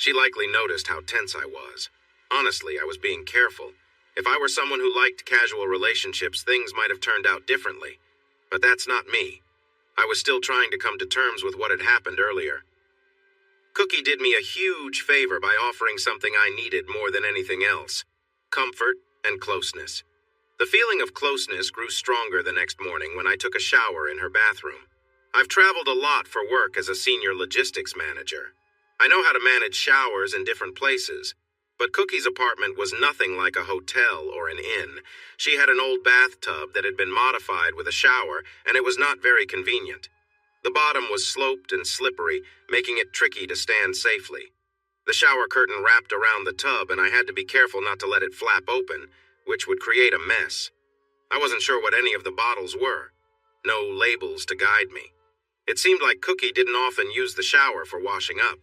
She likely noticed how tense I was. Honestly, I was being careful. If I were someone who liked casual relationships, things might have turned out differently. But that's not me. I was still trying to come to terms with what had happened earlier. Cookie did me a huge favor by offering something I needed more than anything else: comfort and closeness. The feeling of closeness grew stronger the next morning when I took a shower in her bathroom. I've traveled a lot for work as a senior logistics manager. I know how to manage showers in different places, but Cookie's apartment was nothing like a hotel or an inn. She had an old bathtub that had been modified with a shower, and it was not very convenient. The bottom was sloped and slippery, making it tricky to stand safely. The shower curtain wrapped around the tub, and I had to be careful not to let it flap open, which would create a mess. I wasn't sure what any of the bottles were. No labels to guide me. It seemed like Cookie didn't often use the shower for washing up.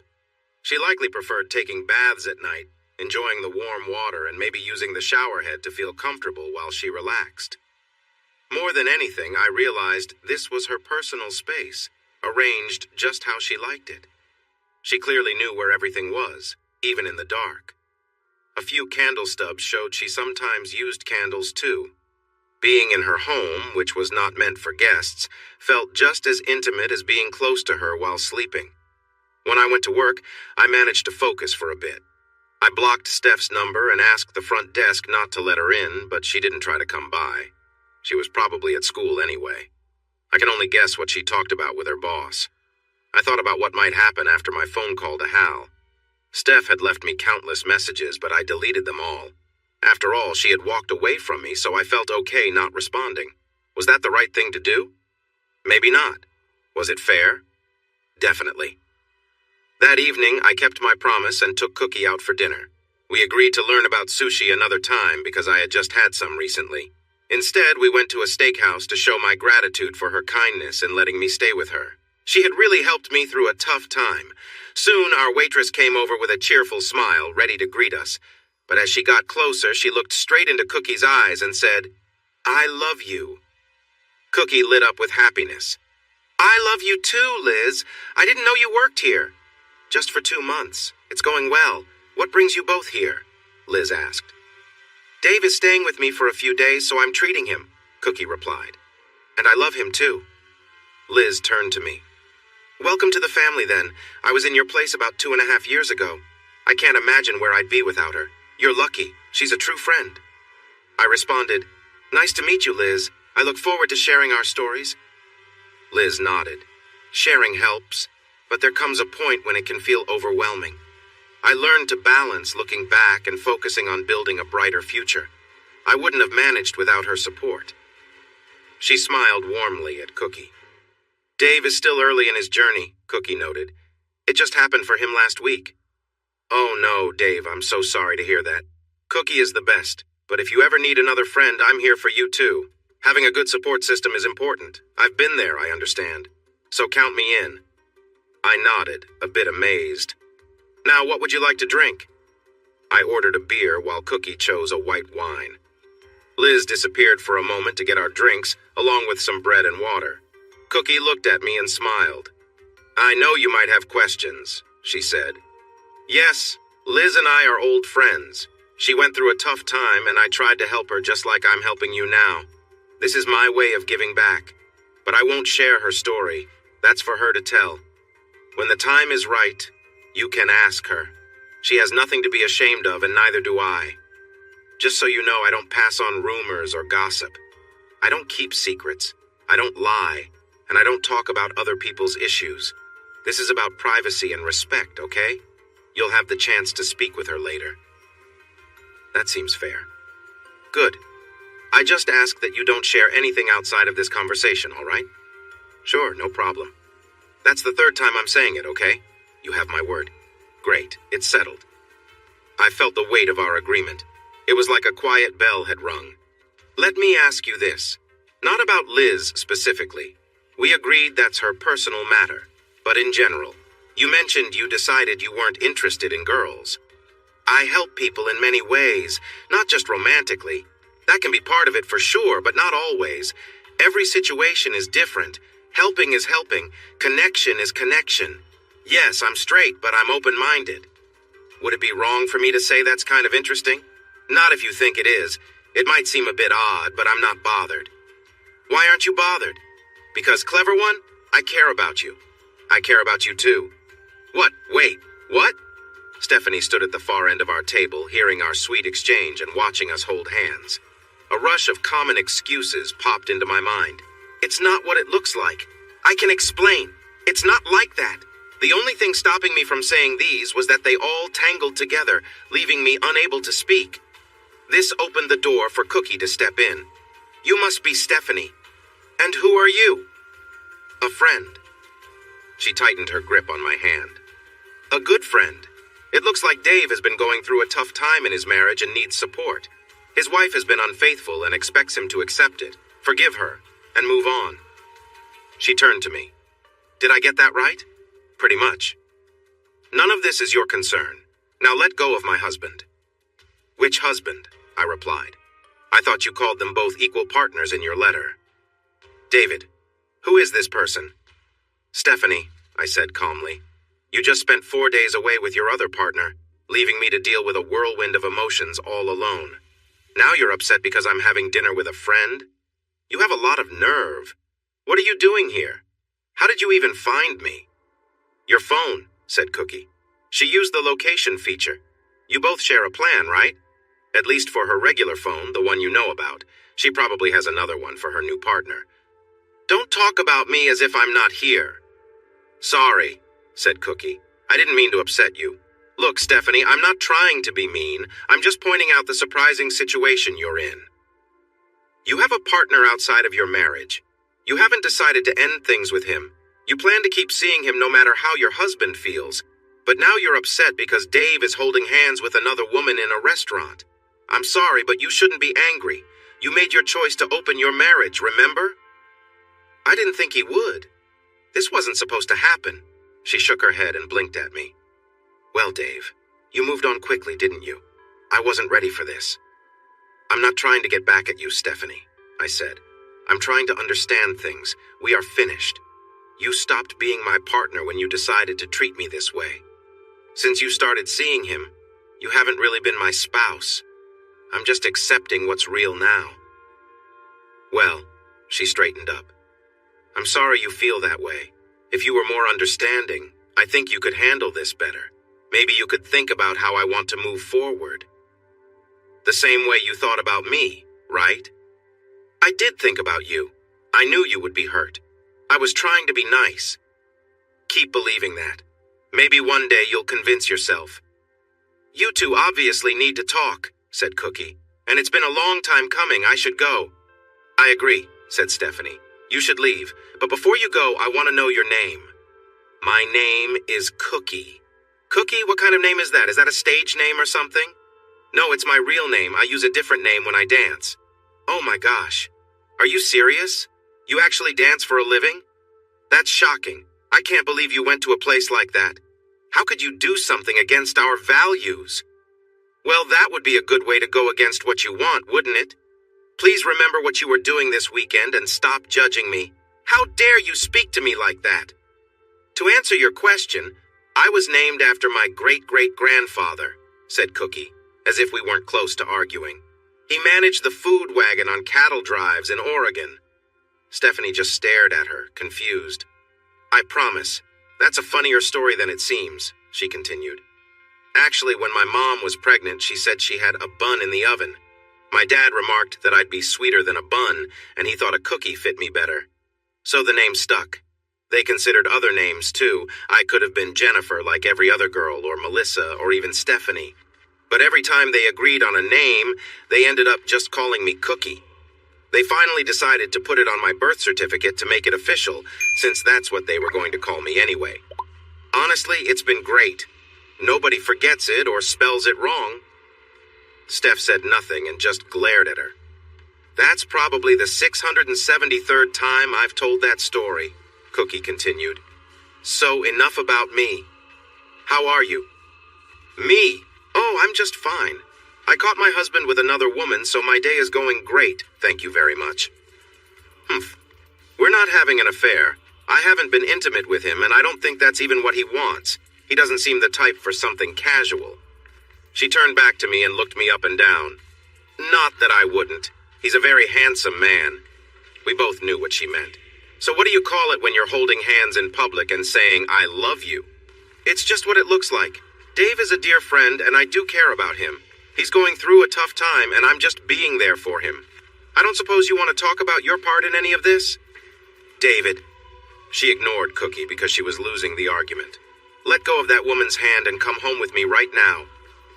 She likely preferred taking baths at night, enjoying the warm water and maybe using the shower head to feel comfortable while she relaxed. More than anything, I realized this was her personal space, arranged just how she liked it. She clearly knew where everything was, even in the dark. A few candle stubs showed she sometimes used candles too. Being in her home, which was not meant for guests, felt just as intimate as being close to her while sleeping. When I went to work, I managed to focus for a bit. I blocked Steph's number and asked the front desk not to let her in, but she didn't try to come by. She was probably at school anyway. I can only guess what she talked about with her boss. I thought about what might happen after my phone call to Hal. Steph had left me countless messages, but I deleted them all. After all, she had walked away from me, so I felt okay not responding. Was that the right thing to do? Maybe not. Was it fair? Definitely. That evening, I kept my promise and took Cookie out for dinner. We agreed to learn about sushi another time because I had just had some recently. Instead, we went to a steakhouse to show my gratitude for her kindness in letting me stay with her. She had really helped me through a tough time. Soon, our waitress came over with a cheerful smile, ready to greet us. But as she got closer, she looked straight into Cookie's eyes and said, "I love you." Cookie lit up with happiness. "I love you too, Liz. I didn't know you worked here." "Just for 2 months. It's going well. What brings you both here?" Liz asked. "Dave is staying with me for a few days, so I'm treating him," Cookie replied. "And I love him too." Liz turned to me. "Welcome to the family, then. I was in your place about 2.5 years ago. I can't imagine where I'd be without her. You're lucky. She's a true friend." I responded, "Nice to meet you, Liz. I look forward to sharing our stories." Liz nodded. "Sharing helps, but there comes a point when it can feel overwhelming. I learned to balance looking back and focusing on building a brighter future. I wouldn't have managed without her support." She smiled warmly at Cookie. "Dave is still early in his journey," Cookie noted. "It just happened for him last week." "Oh no, Dave, I'm so sorry to hear that. Cookie is the best, but if you ever need another friend, I'm here for you too. Having a good support system is important. I've been there, I understand. So count me in." I nodded, a bit amazed. "Now, what would you like to drink?" I ordered a beer while Cookie chose a white wine. Liz disappeared for a moment to get our drinks, along with some bread and water. Cookie looked at me and smiled. "I know you might have questions," she said. "Yes, Liz and I are old friends. She went through a tough time, and I tried to help her just like I'm helping you now. This is my way of giving back. But I won't share her story. That's for her to tell. When the time is right, you can ask her. She has nothing to be ashamed of, and neither do I. Just so you know, I don't pass on rumors or gossip. I don't keep secrets. I don't lie, and I don't talk about other people's issues. This is about privacy and respect, okay? You'll have the chance to speak with her later." That seems fair. "Good. I just ask that you don't share anything outside of this conversation, all right?" "Sure, no problem. That's the 3rd time I'm saying it, okay? You have my word." "Great, it's settled." I felt the weight of our agreement. It was like a quiet bell had rung. "Let me ask you this. Not about Liz specifically. We agreed that's her personal matter. But in general, you mentioned you decided you weren't interested in girls. I help people in many ways, not just romantically. That can be part of it for sure, but not always. Every situation is different. Helping is helping. Connection is connection. Yes, I'm straight, but I'm open-minded." Would it be wrong for me to say that's kind of interesting? Not if you think it is. It might seem a bit odd, but I'm not bothered. Why aren't you bothered? Because, clever one, I care about you. I care about you too. What? Wait, what? Stephanie stood at the far end of our table, hearing our sweet exchange and watching us hold hands. A rush of common excuses popped into my mind. It's not what it looks like. I can explain. It's not like that. The only thing stopping me from saying these was that they all tangled together, leaving me unable to speak. This opened the door for Cookie to step in. You must be Stephanie. And who are you? A friend. She tightened her grip on my hand. A good friend. It looks like Dave has been going through a tough time in his marriage and needs support. His wife has been unfaithful and expects him to accept it, forgive her, and move on. She turned to me. Did I get that right? Pretty much. None of this is your concern. Now let go of my husband. Which husband? I replied. I thought you called them both equal partners in your letter. David, who is this person? Stephanie, I said calmly. You just spent 4 days away with your other partner, leaving me to deal with a whirlwind of emotions all alone. Now you're upset because I'm having dinner with a friend? You have a lot of nerve. What are you doing here? How did you even find me? Your phone, said Cookie. She used the location feature. You both share a plan, right? At least for her regular phone, the one you know about. She probably has another one for her new partner. Don't talk about me as if I'm not here. Sorry, said Cookie. I didn't mean to upset you. Look, Stephanie, I'm not trying to be mean. I'm just pointing out the surprising situation you're in. You have a partner outside of your marriage. You haven't decided to end things with him. You plan to keep seeing him no matter how your husband feels. But now you're upset because Dave is holding hands with another woman in a restaurant. I'm sorry, but you shouldn't be angry. You made your choice to open your marriage, remember? I didn't think he would. This wasn't supposed to happen. She shook her head and blinked at me. Well, Dave, you moved on quickly, didn't you? I wasn't ready for this. I'm not trying to get back at you, Stephanie, I said. I'm trying to understand things. We are finished. You stopped being my partner when you decided to treat me this way. Since you started seeing him, you haven't really been my spouse. I'm just accepting what's real now. Well, she straightened up. I'm sorry you feel that way. If you were more understanding, I think you could handle this better. Maybe you could think about how I want to move forward. The same way you thought about me, right? I did think about you. I knew you would be hurt. I was trying to be nice. Keep believing that. Maybe one day you'll convince yourself. You two obviously need to talk, said Cookie. And it's been a long time coming. I should go. I agree, said Stephanie. You should leave. But before you go, I want to know your name. My name is Cookie. Cookie? What kind of name is that? Is that a stage name or something? No, it's my real name. I use a different name when I dance. Oh my gosh. Are you serious? You actually dance for a living? That's shocking. I can't believe you went to a place like that. How could you do something against our values? Well, that would be a good way to go against what you want, wouldn't it? Please remember what you were doing this weekend and stop judging me. How dare you speak to me like that? To answer your question, I was named after my great-great-grandfather, said Cookie, as if we weren't close to arguing. He managed the food wagon on cattle drives in Oregon. Stephanie just stared at her, confused. I promise, that's a funnier story than it seems, she continued. Actually, when my mom was pregnant, she said she had a bun in the oven. My dad remarked that I'd be sweeter than a bun, and he thought a cookie fit me better. So the name stuck. They considered other names, too. I could have been Jennifer like every other girl, or Melissa, or even Stephanie. But every time they agreed on a name, they ended up just calling me Cookie. They finally decided to put it on my birth certificate to make it official, since that's what they were going to call me anyway. Honestly, it's been great. Nobody forgets it or spells it wrong. Steph said nothing and just glared at her. That's probably the 673rd time I've told that story, Cookie continued. So enough about me. How are you? Me? Oh, I'm just fine. I caught my husband with another woman, so my day is going great, thank you very much. Humph. We're not having an affair. I haven't been intimate with him, and I don't think that's even what he wants. He doesn't seem the type for something casual. She turned back to me and looked me up and down. Not that I wouldn't. He's a very handsome man. We both knew what she meant. So what do you call it when you're holding hands in public and saying, I love you? It's just what it looks like. Dave is a dear friend, and I do care about him. He's going through a tough time, and I'm just being there for him. I don't suppose you want to talk about your part in any of this? David. She ignored Cookie because she was losing the argument. Let go of that woman's hand and come home with me right now.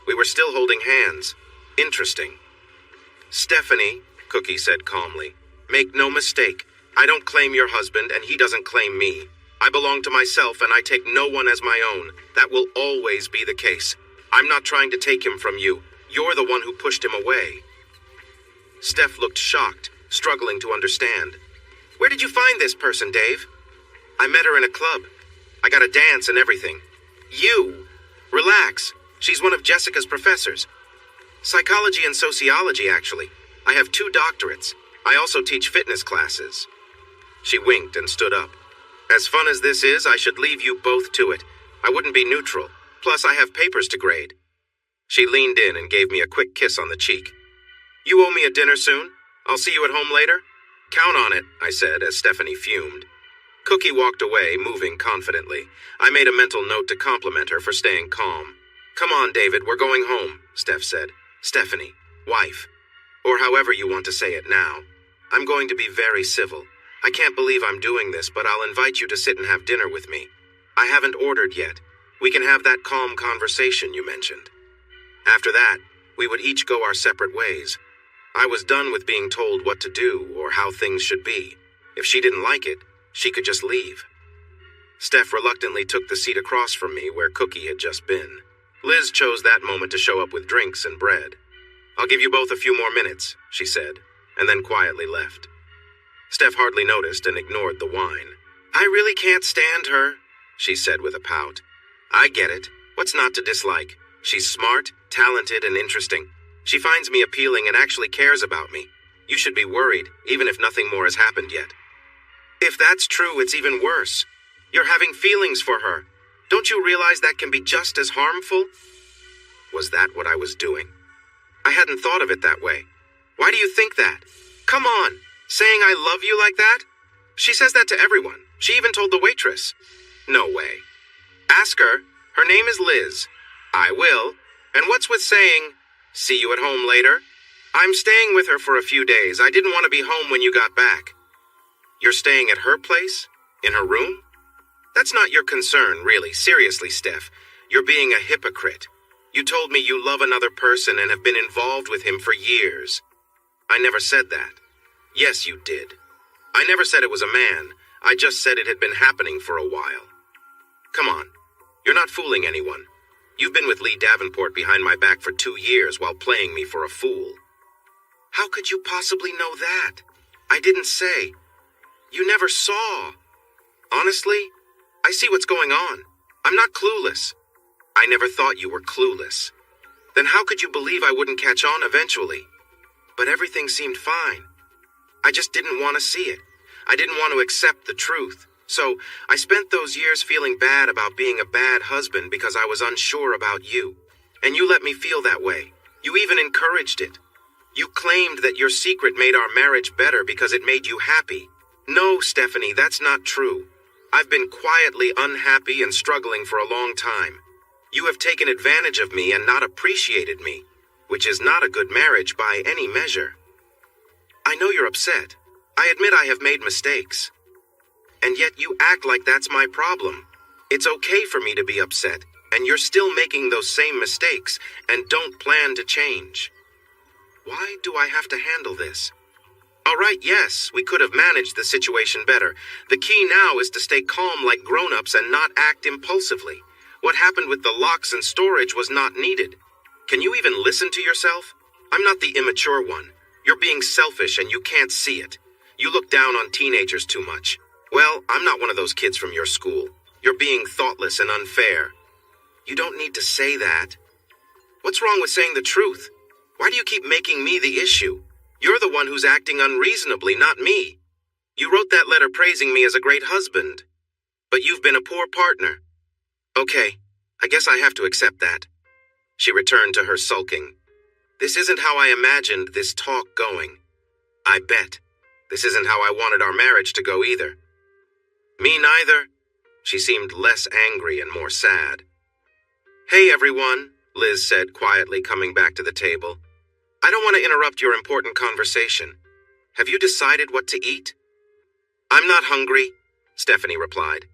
We were still holding hands. Interesting. Stephanie, Cookie said calmly, make no mistake. I don't claim your husband, and he doesn't claim me. I belong to myself, and I take no one as my own. That will always be the case. I'm not trying to take him from you. You're the one who pushed him away. Steph looked shocked, struggling to understand. Where did you find this person, Dave? I met her in a club. I got a dance and everything. You? Relax. She's one of Jessica's professors. Psychology and sociology, actually. I have 2 doctorates. I also teach fitness classes. She winked and stood up. As fun as this is, I should leave you both to it. I wouldn't be neutral. Plus, I have papers to grade. She leaned in and gave me a quick kiss on the cheek. You owe me a dinner soon? I'll see you at home later? Count on it, I said as Stephanie fumed. Cookie walked away, moving confidently. I made a mental note to compliment her for staying calm. Come on, David, we're going home, Steph said. Stephanie, wife. Or however you want to say it now. I'm going to be very civil. I can't believe I'm doing this, but I'll invite you to sit and have dinner with me. I haven't ordered yet. We can have that calm conversation you mentioned. After that, we would each go our separate ways. I was done with being told what to do or how things should be. If she didn't like it, she could just leave. Steph reluctantly took the seat across from me where Cookie had just been. Liz chose that moment to show up with drinks and bread. I'll give you both a few more minutes, she said, and then quietly left. Steph hardly noticed and ignored the wine. I really can't stand her, she said with a pout. I get it. What's not to dislike? She's smart, talented, and interesting. She finds me appealing and actually cares about me. You should be worried, even if nothing more has happened yet. If that's true, it's even worse. You're having feelings for her. Don't you realize that can be just as harmful? Was that what I was doing? I hadn't thought of it that way. Why do you think that? Come on, saying I love you like that? She says that to everyone. She even told the waitress. No way. Ask her. Her name is Liz. I will. And what's with saying, see you at home later? I'm staying with her for a few days. I didn't want to be home when you got back. You're staying at her place? In her room? That's not your concern, really. Seriously, Steph. You're being a hypocrite. You told me you love another person and have been involved with him for years. I never said that. Yes, you did. I never said it was a man. I just said it had been happening for a while. Come on. You're not fooling anyone. You've been with Lee Davenport behind my back for 2 years while playing me for a fool. How could you possibly know that? I didn't say. You never saw. Honestly, I see what's going on. I'm not clueless. I never thought you were clueless. Then how could you believe I wouldn't catch on eventually? But everything seemed fine. I just didn't want to see it. I didn't want to accept the truth. So I spent those years feeling bad about being a bad husband because I was unsure about you. And you let me feel that way. You even encouraged it. You claimed that your secret made our marriage better because it made you happy. No, Stephanie, that's not true. I've been quietly unhappy and struggling for a long time. You have taken advantage of me and not appreciated me, which is not a good marriage by any measure. I know you're upset. I admit I have made mistakes. And yet you act like that's my problem. It's okay for me to be upset, and you're still making those same mistakes and don't plan to change. Why do I have to handle this? All right, yes, we could have managed the situation better. The key now is to stay calm like grown-ups and not act impulsively. What happened with the locks and storage was not needed. Can you even listen to yourself? I'm not the immature one. You're being selfish and you can't see it. You look down on teenagers too much. Well, I'm not one of those kids from your school. You're being thoughtless and unfair. You don't need to say that. What's wrong with saying the truth? Why do you keep making me the issue? You're the one who's acting unreasonably, not me. You wrote that letter praising me as a great husband. But you've been a poor partner. Okay, I guess I have to accept that. She returned to her sulking. This isn't how I imagined this talk going. I bet. This isn't how I wanted our marriage to go either. Me neither. She seemed less angry and more sad. Hey everyone, Liz said quietly, coming back to the table. I don't want to interrupt your important conversation. Have you decided what to eat? I'm not hungry, Stephanie replied.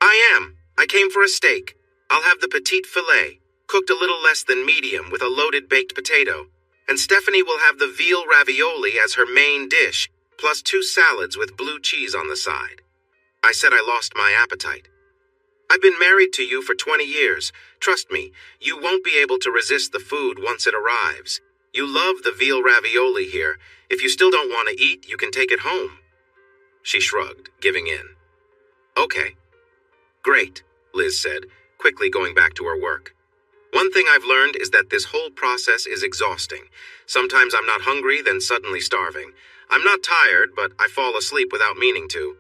I am. I came for a steak. I'll have the petite filet, cooked a little less than medium with a loaded baked potato. And Stephanie will have the veal ravioli as her main dish, plus 2 salads with blue cheese on the side. I said I lost my appetite. I've been married to you for 20 years. Trust me, you won't be able to resist the food once it arrives. You love the veal ravioli here. If you still don't want to eat, you can take it home. She shrugged, giving in. Okay. Great, Liz said, quickly going back to her work. One thing I've learned is that this whole process is exhausting. Sometimes I'm not hungry, then suddenly starving. I'm not tired, but I fall asleep without meaning to.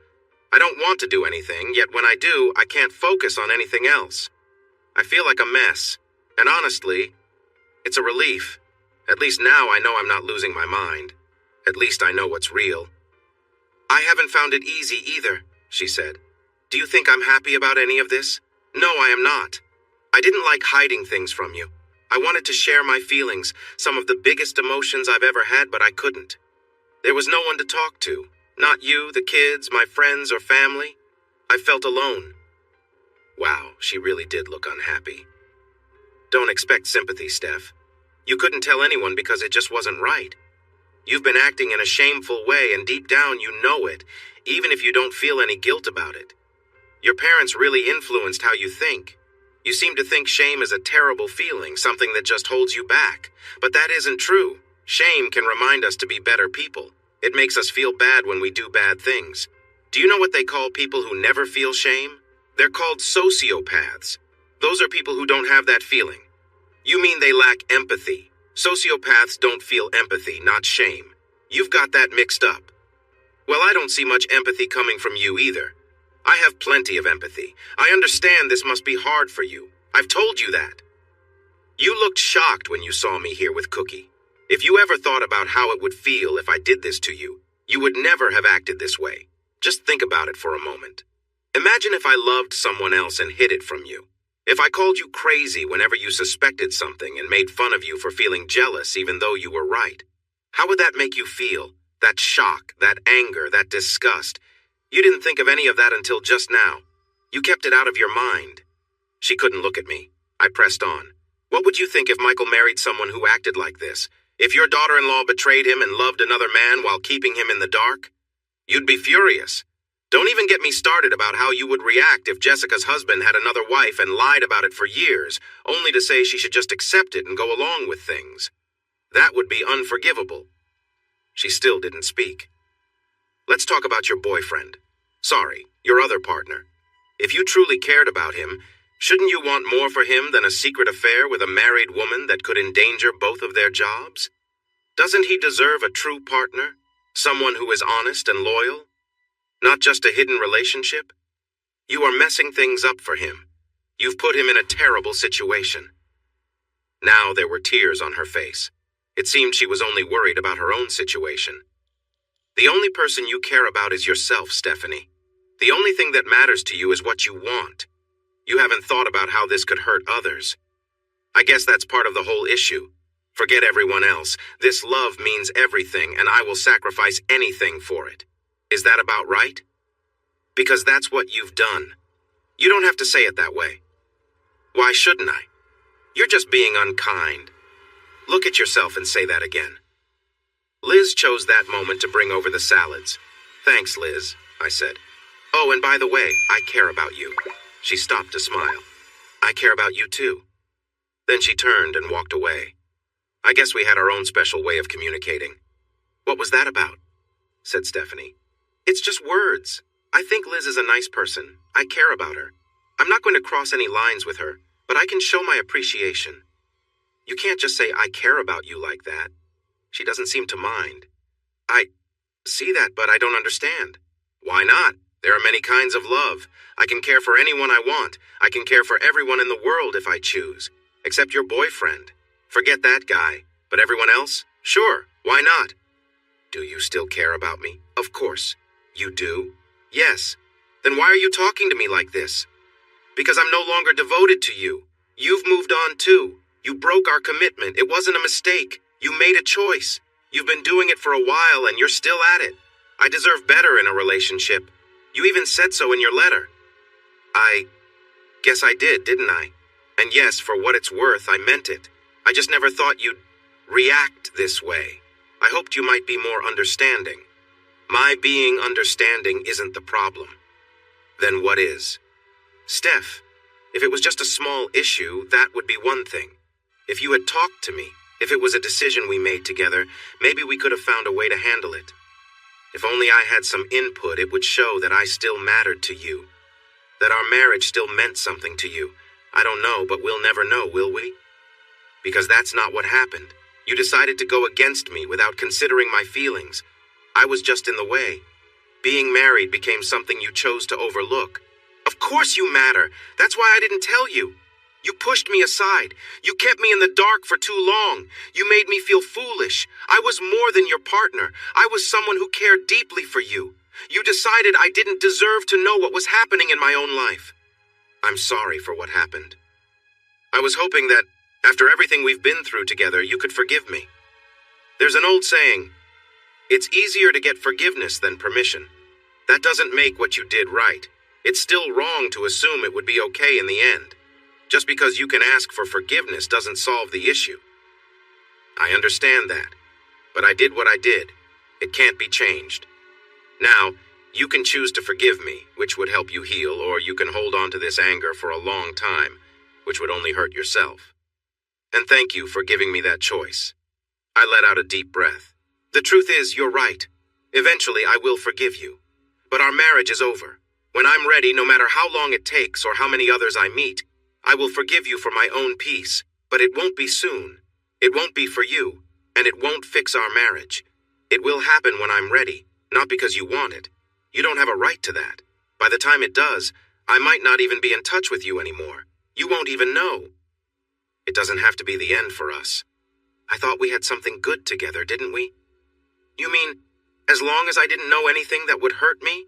I don't want to do anything, yet when I do, I can't focus on anything else. I feel like a mess, and honestly, it's a relief. At least now I know I'm not losing my mind. At least I know what's real. I haven't found it easy either, she said. Do you think I'm happy about any of this? No, I am not. I didn't like hiding things from you. I wanted to share my feelings, some of the biggest emotions I've ever had, but I couldn't. There was no one to talk to. Not you, the kids, my friends, or family. I felt alone. Wow, she really did look unhappy. Don't expect sympathy, Steph. You couldn't tell anyone because it just wasn't right. You've been acting in a shameful way, and deep down you know it, even if you don't feel any guilt about it. Your parents really influenced how you think. You seem to think shame is a terrible feeling, something that just holds you back. But that isn't true. Shame can remind us to be better people. It makes us feel bad when we do bad things. Do you know what they call people who never feel shame? They're called sociopaths. Those are people who don't have that feeling. You mean they lack empathy. Sociopaths don't feel empathy, not shame. You've got that mixed up. Well, I don't see much empathy coming from you either. I have plenty of empathy. I understand this must be hard for you. I've told you that. You looked shocked when you saw me here with Cookie. If you ever thought about how it would feel if I did this to you, you would never have acted this way. Just think about it for a moment. Imagine if I loved someone else and hid it from you. If I called you crazy whenever you suspected something and made fun of you for feeling jealous even though you were right. How would that make you feel? That shock, that anger, that disgust. You didn't think of any of that until just now. You kept it out of your mind. She couldn't look at me. I pressed on. What would you think if Michael married someone who acted like this? If your daughter-in-law betrayed him and loved another man while keeping him in the dark? You'd be furious. Don't even get me started about how you would react if Jessica's husband had another wife and lied about it for years, only to say she should just accept it and go along with things. That would be unforgivable. She still didn't speak. Let's talk about your boyfriend. Sorry, your other partner. If you truly cared about him, shouldn't you want more for him than a secret affair with a married woman that could endanger both of their jobs? Doesn't he deserve a true partner? Someone who is honest and loyal? Not just a hidden relationship? You are messing things up for him. You've put him in a terrible situation. Now there were tears on her face. It seemed she was only worried about her own situation. The only person you care about is yourself, Stephanie. The only thing that matters to you is what you want. You haven't thought about how this could hurt others. I guess that's part of the whole issue. Forget everyone else. This love means everything, and I will sacrifice anything for it. Is that about right? Because that's what you've done. You don't have to say it that way. Why shouldn't I? You're just being unkind. Look at yourself and say that again. Liz chose that moment to bring over the salads. Thanks, Liz, I said. Oh, and by the way, I care about you. She stopped to smile. I care about you too. Then she turned and walked away. I guess we had our own special way of communicating. What was that about? Said Stephanie. It's just words. I think Liz is a nice person. I care about her. I'm not going to cross any lines with her, but I can show my appreciation. You can't just say I care about you like that. She doesn't seem to mind. I see that, but I don't understand. Why not? There are many kinds of love. I can care for anyone I want. I can care for everyone in the world if I choose. Except your boyfriend. Forget that guy. But everyone else? Sure, why not? Do you still care about me? Of course. You do? Yes. Then why are you talking to me like this? Because I'm no longer devoted to you. You've moved on too. You broke our commitment. It wasn't a mistake. You made a choice. You've been doing it for a while and you're still at it. I deserve better in a relationship. You even said so in your letter. I guess I did, didn't I? And yes, for what it's worth, I meant it. I just never thought you'd react this way. I hoped you might be more understanding. My being understanding isn't the problem. Then what is? Steph, if it was just a small issue, that would be one thing. If you had talked to me, if it was a decision we made together, maybe we could have found a way to handle it. If only I had some input, it would show that I still mattered to you. That our marriage still meant something to you. I don't know, but we'll never know, will we? Because that's not what happened. You decided to go against me without considering my feelings. I was just in the way. Being married became something you chose to overlook. Of course you matter. That's why I didn't tell you. You pushed me aside. You kept me in the dark for too long. You made me feel foolish. I was more than your partner. I was someone who cared deeply for you. You decided I didn't deserve to know what was happening in my own life. I'm sorry for what happened. I was hoping that, after everything we've been through together, you could forgive me. There's an old saying, it's easier to get forgiveness than permission. That doesn't make what you did right. It's still wrong to assume it would be okay in the end. Just because you can ask for forgiveness doesn't solve the issue. I understand that, but I did what I did. It can't be changed. Now, you can choose to forgive me, which would help you heal, or you can hold on to this anger for a long time, which would only hurt yourself. And thank you for giving me that choice. I let out a deep breath. The truth is, you're right. Eventually, I will forgive you. But our marriage is over. When I'm ready, no matter how long it takes or how many others I meet, I will forgive you for my own peace, but it won't be soon. It won't be for you, and it won't fix our marriage. It will happen when I'm ready, not because you want it. You don't have a right to that. By the time it does, I might not even be in touch with you anymore. You won't even know. It doesn't have to be the end for us. I thought we had something good together, didn't we? You mean, as long as I didn't know anything that would hurt me?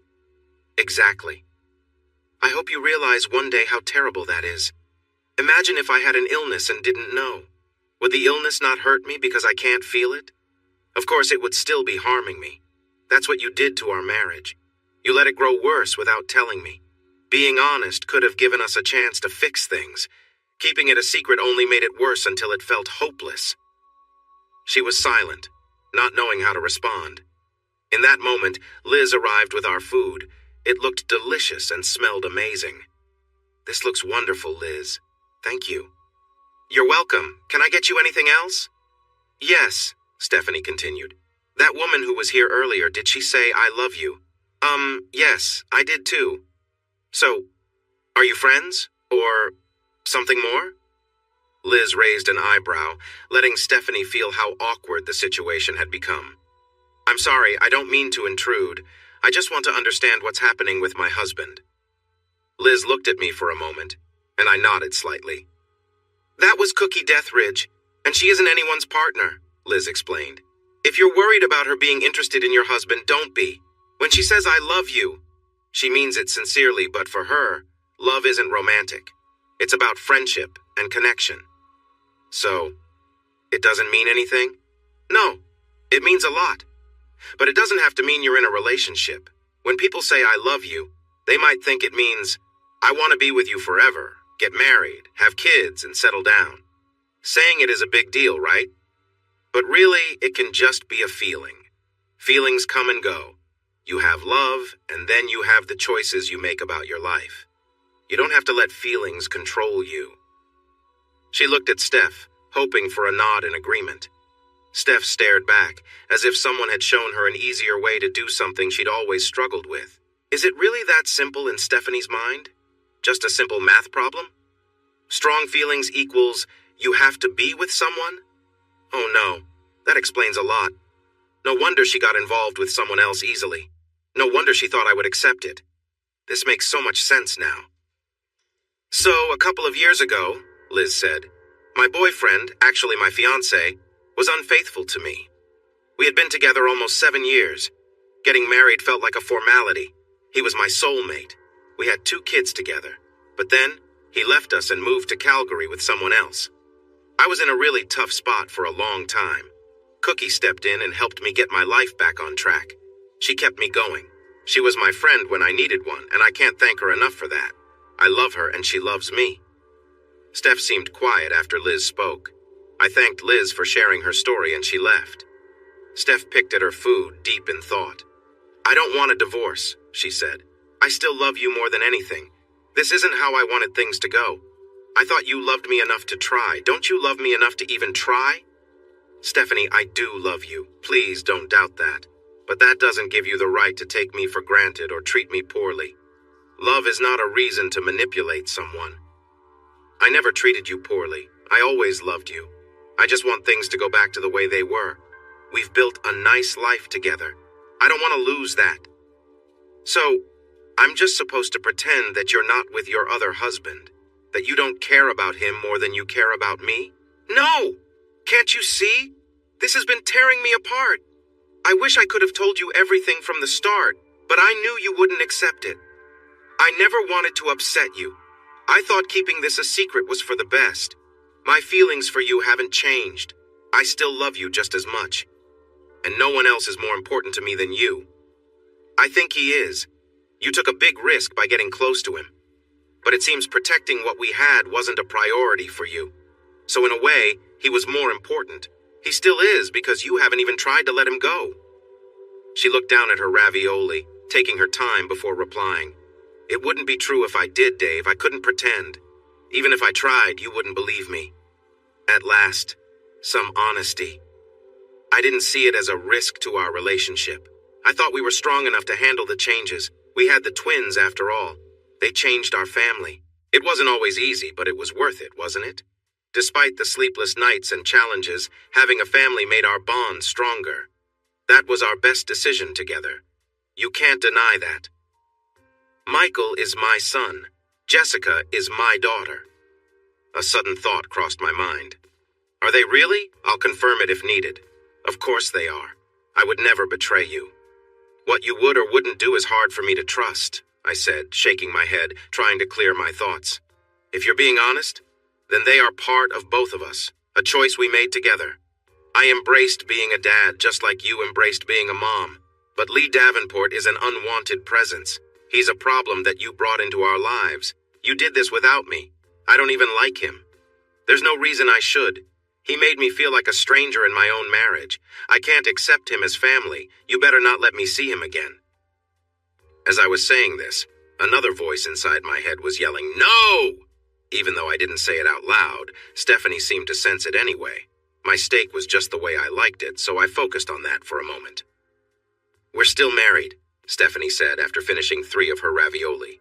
Exactly. I hope you realize one day how terrible that is. Imagine if I had an illness and didn't know. Would the illness not hurt me because I can't feel it? Of course, it would still be harming me. That's what you did to our marriage. You let it grow worse without telling me. Being honest could have given us a chance to fix things. Keeping it a secret only made it worse until it felt hopeless. She was silent, not knowing how to respond. In that moment, Liz arrived with our food. It looked delicious and smelled amazing. This looks wonderful, Liz. Thank you. You're welcome. Can I get you anything else? Yes, Stephanie continued. That woman who was here earlier, did she say I love you? Yes, I did too. So, are you friends? Or something more? Liz raised an eyebrow, letting Stephanie feel how awkward the situation had become. I'm sorry, I don't mean to intrude. I just want to understand what's happening with my husband. Liz looked at me for a moment, and I nodded slightly. That was Cookie Deathridge, and she isn't anyone's partner, Liz explained. If you're worried about her being interested in your husband, don't be. When she says I love you, she means it sincerely, but for her, love isn't romantic. It's about friendship and connection. So, it doesn't mean anything? No, it means a lot. But it doesn't have to mean you're in a relationship. When people say I love you, they might think it means I want to be with you forever, get married, have kids, and settle down. Saying it is a big deal, right? But really, it can just be a feeling. Feelings come and go. You have love, and then you have the choices you make about your life. You don't have to let feelings control you. She looked at Steph, hoping for a nod in agreement. Steph stared back, as if someone had shown her an easier way to do something she'd always struggled with. Is it really that simple in Stephanie's mind? Just a simple math problem? Strong feelings equals you have to be with someone? Oh no, that explains a lot. No wonder she got involved with someone else easily. No wonder she thought I would accept it. This makes so much sense now. So, a couple of years ago, Liz said, My boyfriend, actually my fiancé, was unfaithful to me. We had been together almost 7 years. Getting married felt like a formality. He was my soulmate. We had 2 kids together. But then, he left us and moved to Calgary with someone else. I was in a really tough spot for a long time. Cookie stepped in and helped me get my life back on track. She kept me going. She was my friend when I needed one, and I can't thank her enough for that. I love her and she loves me. Steph seemed quiet after Liz spoke. I thanked Liz for sharing her story and she left. Steph picked at her food, deep in thought. I don't want a divorce, she said. I still love you more than anything. This isn't how I wanted things to go. I thought you loved me enough to try. Don't you love me enough to even try? Stephanie, I do love you. Please don't doubt that. But that doesn't give you the right to take me for granted or treat me poorly. Love is not a reason to manipulate someone. I never treated you poorly. I always loved you. I just want things to go back to the way they were. We've built a nice life together. I don't want to lose that. So, I'm just supposed to pretend that you're not with your other husband? That you don't care about him more than you care about me? No! Can't you see? This has been tearing me apart. I wish I could have told you everything from the start, but I knew you wouldn't accept it. I never wanted to upset you. I thought keeping this a secret was for the best. My feelings for you haven't changed. I still love you just as much. And no one else is more important to me than you. I think he is. You took a big risk by getting close to him. But it seems protecting what we had wasn't a priority for you. So in a way, he was more important. He still is because you haven't even tried to let him go. She looked down at her ravioli, taking her time before replying. It wouldn't be true if I did, Dave. I couldn't pretend. Even if I tried, you wouldn't believe me. At last, some honesty. I didn't see it as a risk to our relationship. I thought we were strong enough to handle the changes. We had the twins, after all. They changed our family. It wasn't always easy, but it was worth it, wasn't it? Despite the sleepless nights and challenges, having a family made our bond stronger. That was our best decision together. You can't deny that. Michael is my son. Jessica is my daughter. A sudden thought crossed my mind. Are they really? I'll confirm it if needed. Of course they are. I would never betray you. What you would or wouldn't do is hard for me to trust, I said, shaking my head, trying to clear my thoughts. If you're being honest, then they are part of both of us, a choice we made together. I embraced being a dad just like you embraced being a mom. But Lee Davenport is an unwanted presence. He's a problem that you brought into our lives. You did this without me. I don't even like him. There's no reason I should. He made me feel like a stranger in my own marriage. I can't accept him as family. You better not let me see him again. As I was saying this, another voice inside my head was yelling, "No!" Even though I didn't say it out loud, Stephanie seemed to sense it anyway. My steak was just the way I liked it, so I focused on that for a moment. We're still married, Stephanie said after finishing 3 of her ravioli.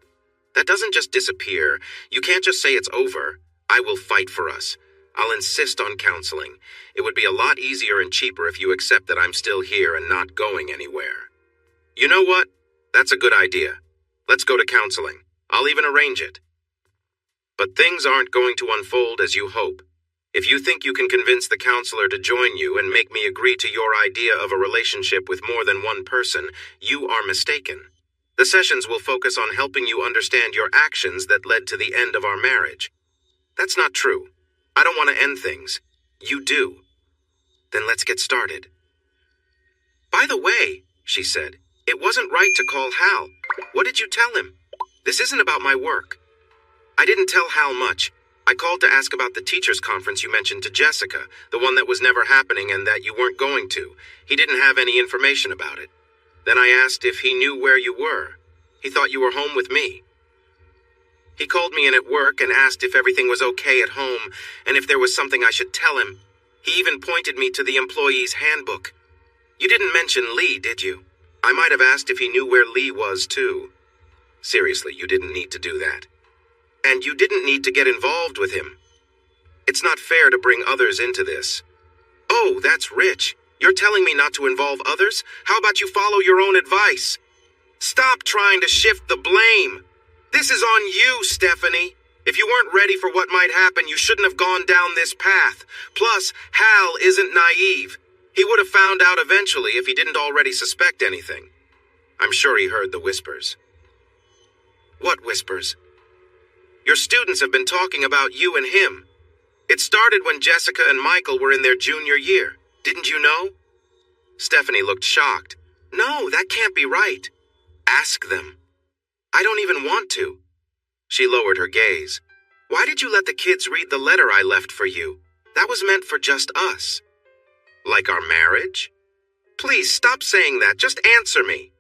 That doesn't just disappear. You can't just say it's over. I will fight for us. I'll insist on counseling. It would be a lot easier and cheaper if you accept that I'm still here and not going anywhere. You know what? That's a good idea. Let's go to counseling. I'll even arrange it. But things aren't going to unfold as you hope. If you think you can convince the counselor to join you and make me agree to your idea of a relationship with more than one person, you are mistaken. The sessions will focus on helping you understand your actions that led to the end of our marriage. That's not true. I don't want to end things. You do. Then let's get started. By the way, she said, it wasn't right to call Hal. What did you tell him? This isn't about my work. I didn't tell Hal much. I called to ask about the teachers' conference you mentioned to Jessica, the one that was never happening and that you weren't going to. He didn't have any information about it. Then I asked if he knew where you were. He thought you were home with me. He called me in at work and asked if everything was okay at home and if there was something I should tell him. He even pointed me to the employee's handbook. You didn't mention Lee, did you? I might have asked if he knew where Lee was, too. Seriously, you didn't need to do that. And you didn't need to get involved with him. It's not fair to bring others into this. Oh, that's rich. You're telling me not to involve others? How about you follow your own advice? Stop trying to shift the blame. This is on you, Stephanie. If you weren't ready for what might happen, you shouldn't have gone down this path. Plus, Hal isn't naive. He would have found out eventually if he didn't already suspect anything. I'm sure he heard the whispers. What whispers? Your students have been talking about you and him. It started when Jessica and Michael were in their junior year. Didn't you know? Stephanie looked shocked. No, that can't be right. Ask them. I don't even want to. She lowered her gaze. Why did you let the kids read the letter I left for you? That was meant for just us. Like our marriage? Please stop saying that. Just answer me.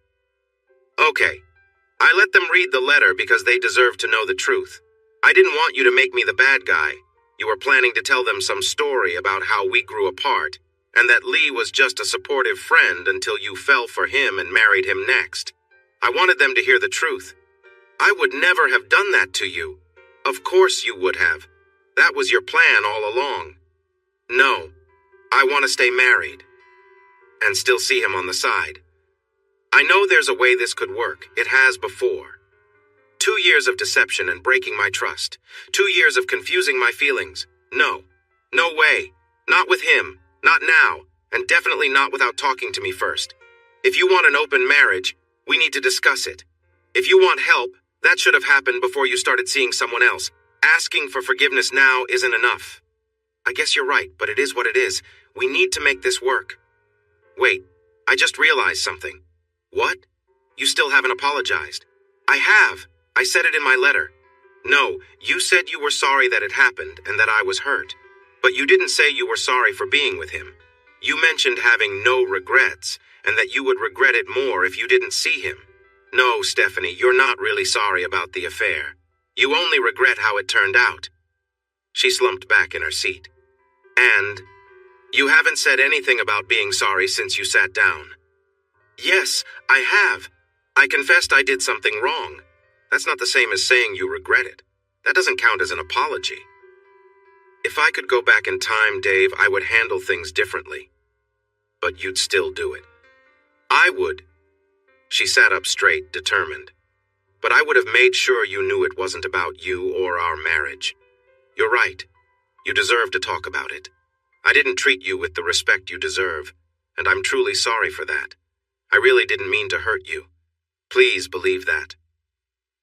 Okay. I let them read the letter because they deserve to know the truth. I didn't want you to make me the bad guy. You were planning to tell them some story about how we grew apart, and that Lee was just a supportive friend until you fell for him and married him next. I wanted them to hear the truth. I would never have done that to you. Of course you would have. That was your plan all along. No, I want to stay married. And still see him on the side. I know there's a way this could work. It has before. 2 years of deception and breaking my trust. 2 years of confusing my feelings. No. No way. Not with him. Not now. And definitely not without talking to me first. If you want an open marriage, we need to discuss it. If you want help, that should have happened before you started seeing someone else. Asking for forgiveness now isn't enough. I guess you're right, but it is what it is. We need to make this work. Wait, I just realized something. What? You still haven't apologized. I have. I said it in my letter. No, you said you were sorry that it happened and that I was hurt. But you didn't say you were sorry for being with him. You mentioned having no regrets and that you would regret it more if you didn't see him. No, Stephanie, you're not really sorry about the affair. You only regret how it turned out. She slumped back in her seat. And you haven't said anything about being sorry since you sat down. Yes, I have. I confessed I did something wrong. That's not the same as saying you regret it. That doesn't count as an apology. If I could go back in time, Dave, I would handle things differently. But you'd still do it. I would. She sat up straight, determined. But I would have made sure you knew it wasn't about you or our marriage. You're right. You deserve to talk about it. I didn't treat you with the respect you deserve, and I'm truly sorry for that. I really didn't mean to hurt you. Please believe that.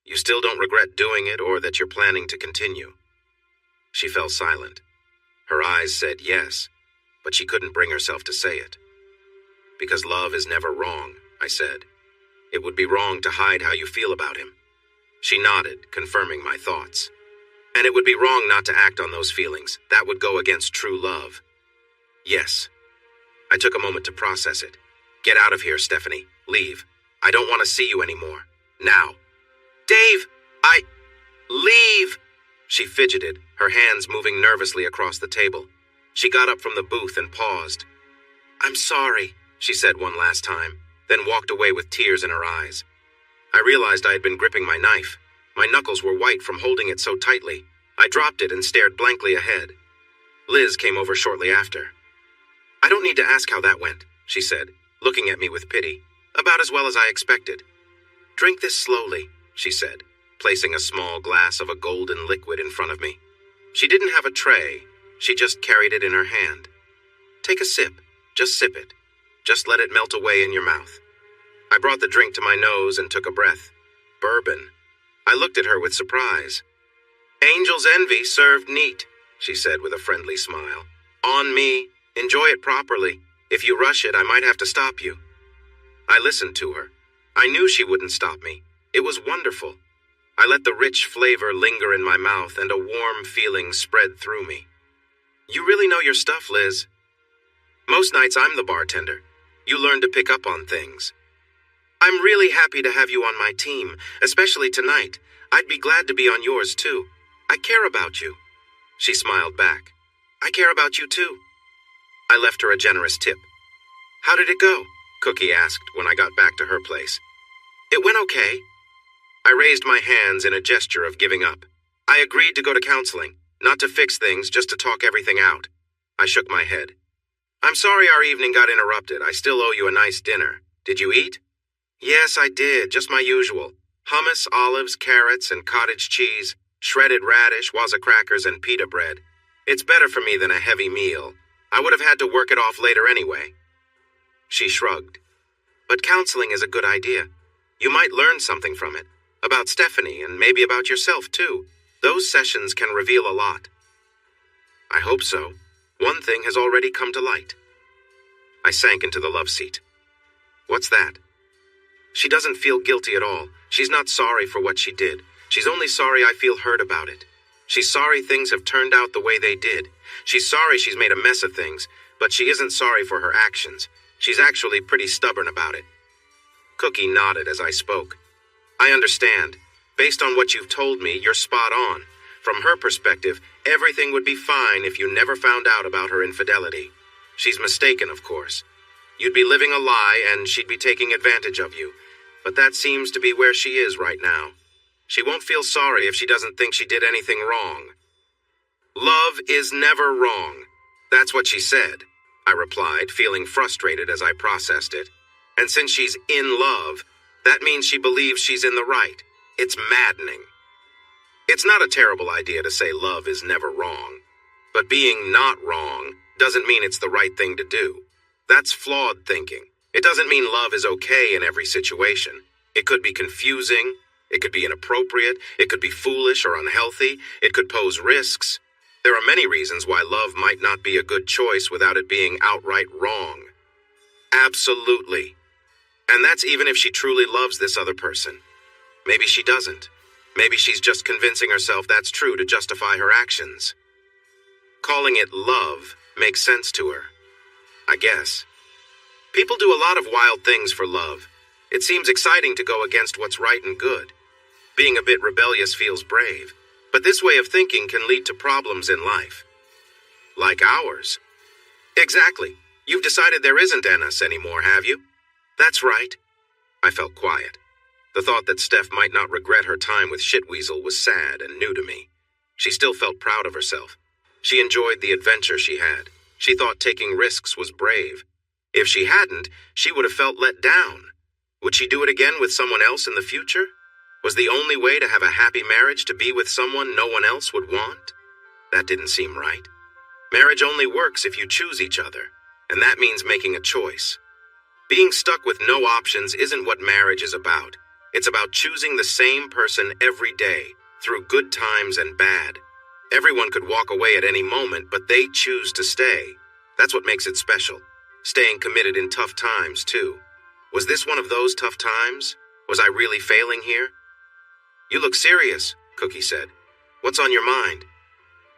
You still don't regret doing it or that you're planning to continue. She fell silent. Her eyes said yes, but she couldn't bring herself to say it. Because love is never wrong, I said. It would be wrong to hide how you feel about him. She nodded, confirming my thoughts. And it would be wrong not to act on those feelings. That would go against true love. Yes. I took a moment to process it. Get out of here, Stephanie. Leave. I don't want to see you anymore. Now. Dave! Leave! She fidgeted, her hands moving nervously across the table. She got up from the booth and paused. I'm sorry, she said one last time, then walked away with tears in her eyes. I realized I had been gripping my knife. My knuckles were white from holding it so tightly. I dropped it and stared blankly ahead. Liz came over shortly after. I don't need to ask how that went, she said, looking at me with pity. About as well as I expected. Drink this slowly, she said, placing a small glass of a golden liquid in front of me. She didn't have a tray. She just carried it in her hand. Take a sip. Just sip it. Just let it melt away in your mouth. I brought the drink to my nose and took a breath. Bourbon. I looked at her with surprise. Angel's Envy served neat, she said with a friendly smile. On me. Enjoy it properly. If you rush it, I might have to stop you. I listened to her. I knew she wouldn't stop me. It was wonderful. I let the rich flavor linger in my mouth and a warm feeling spread through me. You really know your stuff, Liz. Most nights I'm the bartender. You learn to pick up on things. I'm really happy to have you on my team, especially tonight. I'd be glad to be on yours, too. I care about you. She smiled back. I care about you, too. I left her a generous tip. How did it go? Cookie asked when I got back to her place. It went okay. I raised my hands in a gesture of giving up. I agreed to go to counseling, not to fix things, just to talk everything out. I shook my head. I'm sorry our evening got interrupted. I still owe you a nice dinner. Did you eat? Yes, I did, just my usual. Hummus, olives, carrots, and cottage cheese. Shredded radish, waza crackers, and pita bread. It's better for me than a heavy meal. I would have had to work it off later anyway. She shrugged. But counseling is a good idea. You might learn something from it. About Stephanie, and maybe about yourself, too. Those sessions can reveal a lot. I hope so. One thing has already come to light. I sank into the love seat. What's that? She doesn't feel guilty at all. She's not sorry for what she did. She's only sorry I feel hurt about it. She's sorry things have turned out the way they did. She's sorry she's made a mess of things, but she isn't sorry for her actions. She's actually pretty stubborn about it. Cookie nodded as I spoke. I understand. Based on what you've told me, you're spot on. From her perspective, everything would be fine if you never found out about her infidelity. She's mistaken, of course. You'd be living a lie and she'd be taking advantage of you. But that seems to be where she is right now. She won't feel sorry if she doesn't think she did anything wrong. Love is never wrong. That's what she said, I replied, feeling frustrated as I processed it. And since she's in love, that means she believes she's in the right. It's maddening. It's not a terrible idea to say love is never wrong. But being not wrong doesn't mean it's the right thing to do. That's flawed thinking. It doesn't mean love is okay in every situation. It could be confusing. It could be inappropriate. It could be foolish or unhealthy. It could pose risks. There are many reasons why love might not be a good choice without it being outright wrong. Absolutely. And that's even if she truly loves this other person. Maybe she doesn't. Maybe she's just convincing herself that's true to justify her actions. Calling it love makes sense to her, I guess. People do a lot of wild things for love. It seems exciting to go against what's right and good. Being a bit rebellious feels brave. But this way of thinking can lead to problems in life. Like ours. Exactly. You've decided there isn't Ennis anymore, have you? That's right. I felt quiet. The thought that Steph might not regret her time with Shitweasel was sad and new to me. She still felt proud of herself. She enjoyed the adventure she had. She thought taking risks was brave. If she hadn't, she would have felt let down. Would she do it again with someone else in the future? Was the only way to have a happy marriage to be with someone no one else would want? That didn't seem right. Marriage only works if you choose each other, and that means making a choice. Being stuck with no options isn't what marriage is about. It's about choosing the same person every day, through good times and bad. Everyone could walk away at any moment, but they choose to stay. That's what makes it special. Staying committed in tough times, too. Was this one of those tough times? Was I really failing here? You look serious, Cookie said. What's on your mind?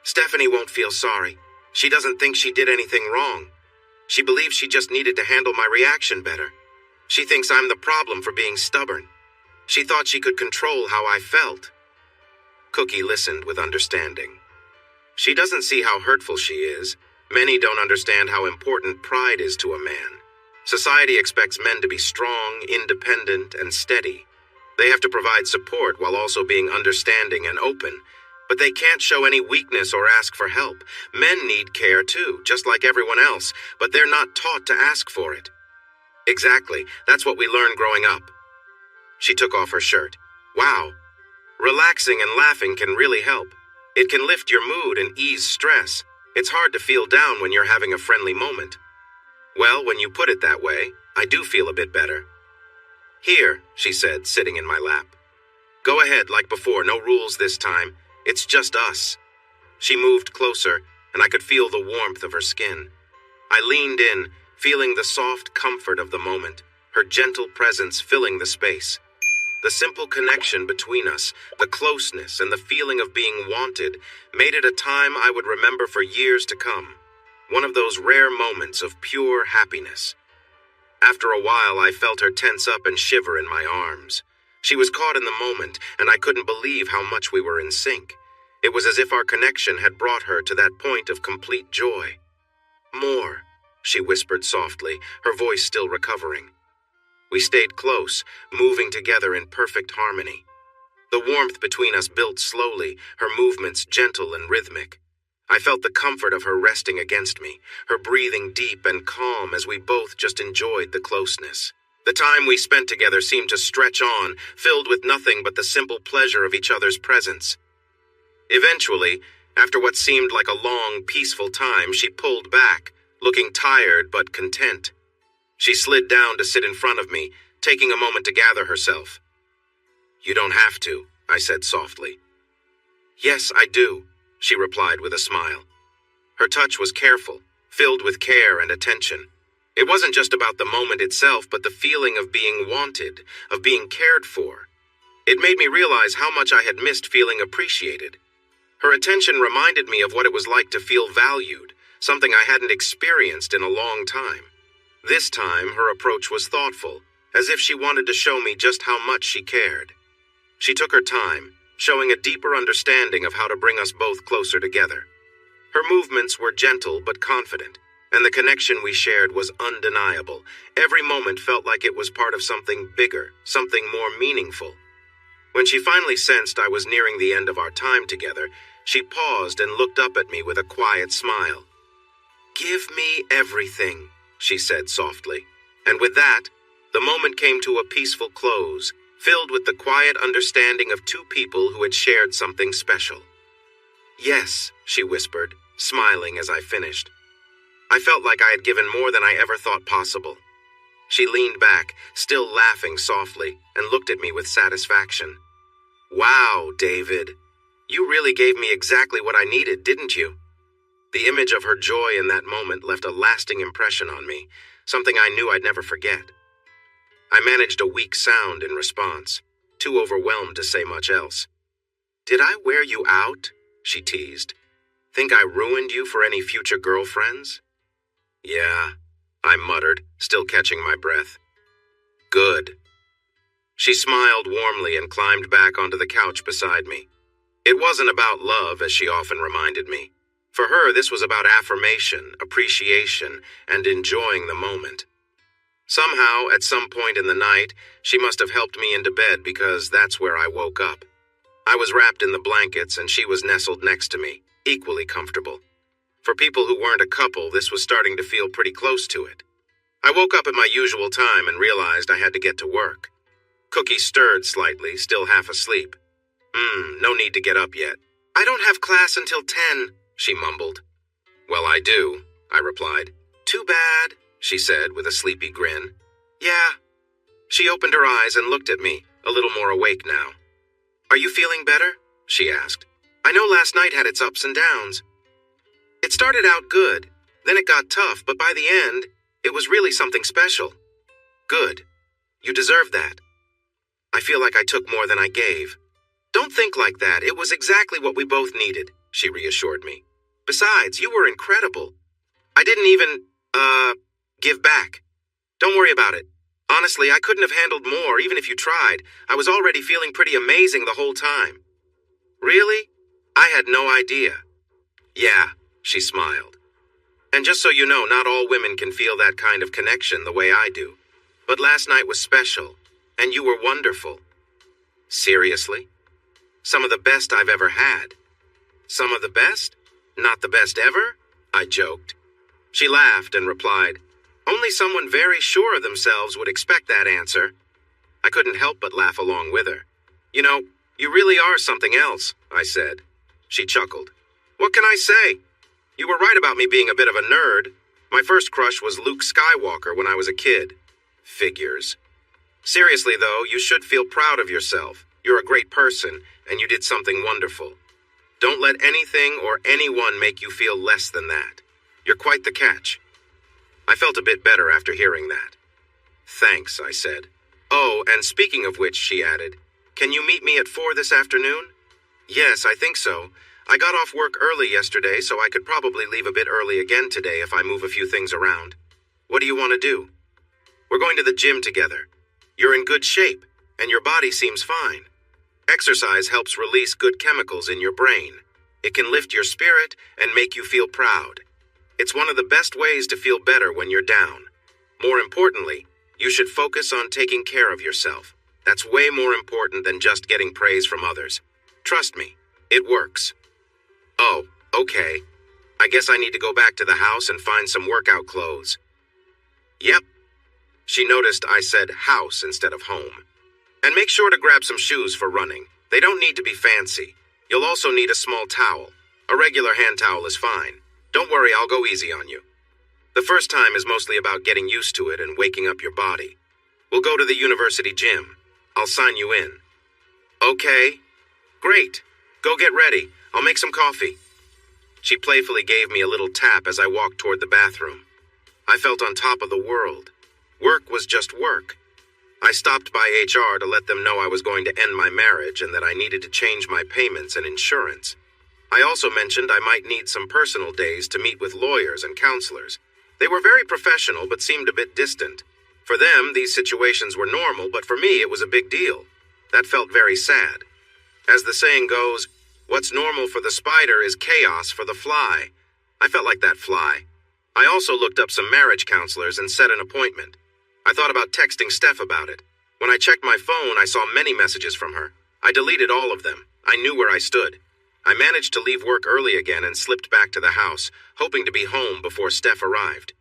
Stephanie won't feel sorry. She doesn't think she did anything wrong. She believes she just needed to handle my reaction better. She thinks I'm the problem for being stubborn. She thought she could control how I felt. Cookie listened with understanding. She doesn't see how hurtful she is. Many don't understand how important pride is to a man. Society expects men to be strong, independent, and steady. They have to provide support while also being understanding and open. But they can't show any weakness or ask for help. Men need care too, just like everyone else, but they're not taught to ask for it. Exactly, that's what we learn growing up. She took off her shirt. Wow. Relaxing and laughing can really help. It can lift your mood and ease stress. It's hard to feel down when you're having a friendly moment. Well, when you put it that way, I do feel a bit better. Here, she said, sitting in my lap. Go ahead, like before, no rules this time. It's just us. She moved closer, and I could feel the warmth of her skin. I leaned in, feeling the soft comfort of the moment, her gentle presence filling the space. The simple connection between us, the closeness, and the feeling of being wanted made it a time I would remember for years to come. One of those rare moments of pure happiness. After a while, I felt her tense up and shiver in my arms. She was caught in the moment, and I couldn't believe how much we were in sync. It was as if our connection had brought her to that point of complete joy. More, she whispered softly, her voice still recovering. We stayed close, moving together in perfect harmony. The warmth between us built slowly, her movements gentle and rhythmic. I felt the comfort of her resting against me, her breathing deep and calm as we both just enjoyed the closeness. The time we spent together seemed to stretch on, filled with nothing but the simple pleasure of each other's presence. Eventually, after what seemed like a long, peaceful time, she pulled back, looking tired but content. She slid down to sit in front of me, taking a moment to gather herself. "You don't have to," I said softly. "Yes, I do," she replied with a smile. Her touch was careful, filled with care and attention. It wasn't just about the moment itself, but the feeling of being wanted, of being cared for. It made me realize how much I had missed feeling appreciated. Her attention reminded me of what it was like to feel valued, something I hadn't experienced in a long time. This time, her approach was thoughtful, as if she wanted to show me just how much she cared. She took her time, showing a deeper understanding of how to bring us both closer together. Her movements were gentle but confident, and the connection we shared was undeniable. Every moment felt like it was part of something bigger, something more meaningful. When she finally sensed I was nearing the end of our time together, she paused and looked up at me with a quiet smile. "Give me everything," she said softly. And with that, the moment came to a peaceful close, filled with the quiet understanding of two people who had shared something special. "Yes," she whispered, smiling as I finished. I felt like I had given more than I ever thought possible. She leaned back, still laughing softly, and looked at me with satisfaction. "Wow, David. You really gave me exactly what I needed, didn't you?" The image of her joy in that moment left a lasting impression on me, something I knew I'd never forget. I managed a weak sound in response, too overwhelmed to say much else. "Did I wear you out?" she teased. "Think I ruined you for any future girlfriends?" "Yeah," I muttered, still catching my breath. "Good." She smiled warmly and climbed back onto the couch beside me. It wasn't about love, as she often reminded me. For her, this was about affirmation, appreciation, and enjoying the moment. Somehow, at some point in the night, she must have helped me into bed because that's where I woke up. I was wrapped in the blankets and she was nestled next to me, equally comfortable. For people who weren't a couple, this was starting to feel pretty close to it. I woke up at my usual time and realized I had to get to work. Cookie stirred slightly, still half asleep. No need to get up yet. "I don't have class until 10, she mumbled. "Well, I do," I replied. "Too bad," she said with a sleepy grin. "Yeah." She opened her eyes and looked at me, a little more awake now. "Are you feeling better?" she asked. "I know last night had its ups and downs." "It started out good, then it got tough, but by the end, it was really something special." "Good. You deserve that." "I feel like I took more than I gave." "Don't think like that. It was exactly what we both needed," she reassured me. "Besides, you were incredible. I didn't even, give back. Don't worry about it. Honestly, I couldn't have handled more, even if you tried. I was already feeling pretty amazing the whole time." "Really? I had no idea." "Yeah," she smiled. "And just so you know, not all women can feel that kind of connection the way I do. But last night was special, and you were wonderful." "Seriously? Some of the best I've ever had." "Some of the best? Not the best ever?" I joked. She laughed and replied, "Only someone very sure of themselves would expect that answer." I couldn't help but laugh along with her. "You know, you really are something else," I said. She chuckled. "What can I say? You were right about me being a bit of a nerd. My first crush was Luke Skywalker when I was a kid." "Figures." "Seriously, though, you should feel proud of yourself. You're a great person, and you did something wonderful. Don't let anything or anyone make you feel less than that. You're quite the catch." I felt a bit better after hearing that. "Thanks," I said. "Oh, and speaking of which," she added, "can you meet me at 4 this afternoon?" "Yes, I think so. I got off work early yesterday, so I could probably leave a bit early again today if I move a few things around. What do you want to do?" "We're going to the gym together. You're in good shape, and your body seems fine. Exercise helps release good chemicals in your brain. It can lift your spirit and make you feel proud. It's one of the best ways to feel better when you're down. More importantly, you should focus on taking care of yourself. That's way more important than just getting praise from others. Trust me, it works." "Oh, okay. I guess I need to go back to the house and find some workout clothes." "Yep." She noticed I said house instead of home. "And make sure to grab some shoes for running. They don't need to be fancy. You'll also need a small towel. A regular hand towel is fine. Don't worry, I'll go easy on you. The first time is mostly about getting used to it and waking up your body. We'll go to the university gym. I'll sign you in. Okay. Great. Go get ready. I'll make some coffee. She playfully gave me a little tap as I walked toward the bathroom. I felt on top of the world. Work was just work. I stopped by HR to let them know I was going to end my marriage and that I needed to change my payments and insurance. I also mentioned I might need some personal days to meet with lawyers and counselors. They were very professional but seemed a bit distant. For them, these situations were normal, but for me, it was a big deal. That felt very sad. As the saying goes, what's normal for the spider is chaos for the fly. I felt like that fly. I also looked up some marriage counselors and set an appointment. I thought about texting Steph about it. When I checked my phone, I saw many messages from her. I deleted all of them. I knew where I stood. I managed to leave work early again and slipped back to the house, hoping to be home before Steph arrived.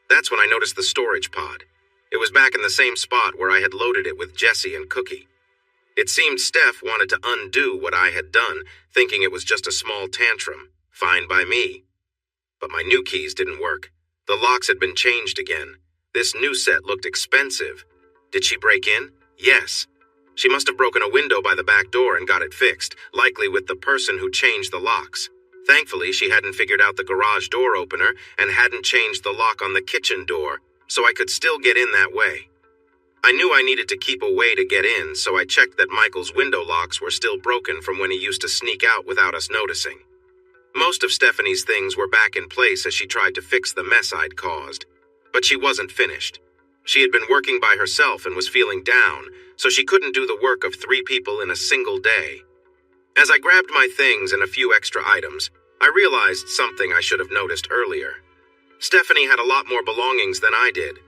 That's when I noticed the storage pod. It was back in the same spot where I had loaded it with Jesse and Cookie. It seemed Steph wanted to undo what I had done, thinking it was just a small tantrum. Fine by me. But my new keys didn't work. The locks had been changed again. This new set looked expensive. Did she break in? Yes. She must have broken a window by the back door and got it fixed, likely with the person who changed the locks. Thankfully, she hadn't figured out the garage door opener and hadn't changed the lock on the kitchen door, so I could still get in that way. I knew I needed to keep a way to get in, so I checked that Michael's window locks were still broken from when he used to sneak out without us noticing. Most of Stephanie's things were back in place as she tried to fix the mess I'd caused. But she wasn't finished. She had been working by herself and was feeling down, so she couldn't do the work of 3 people in a single day. As I grabbed my things and a few extra items, I realized something I should have noticed earlier. Stephanie had a lot more belongings than I did.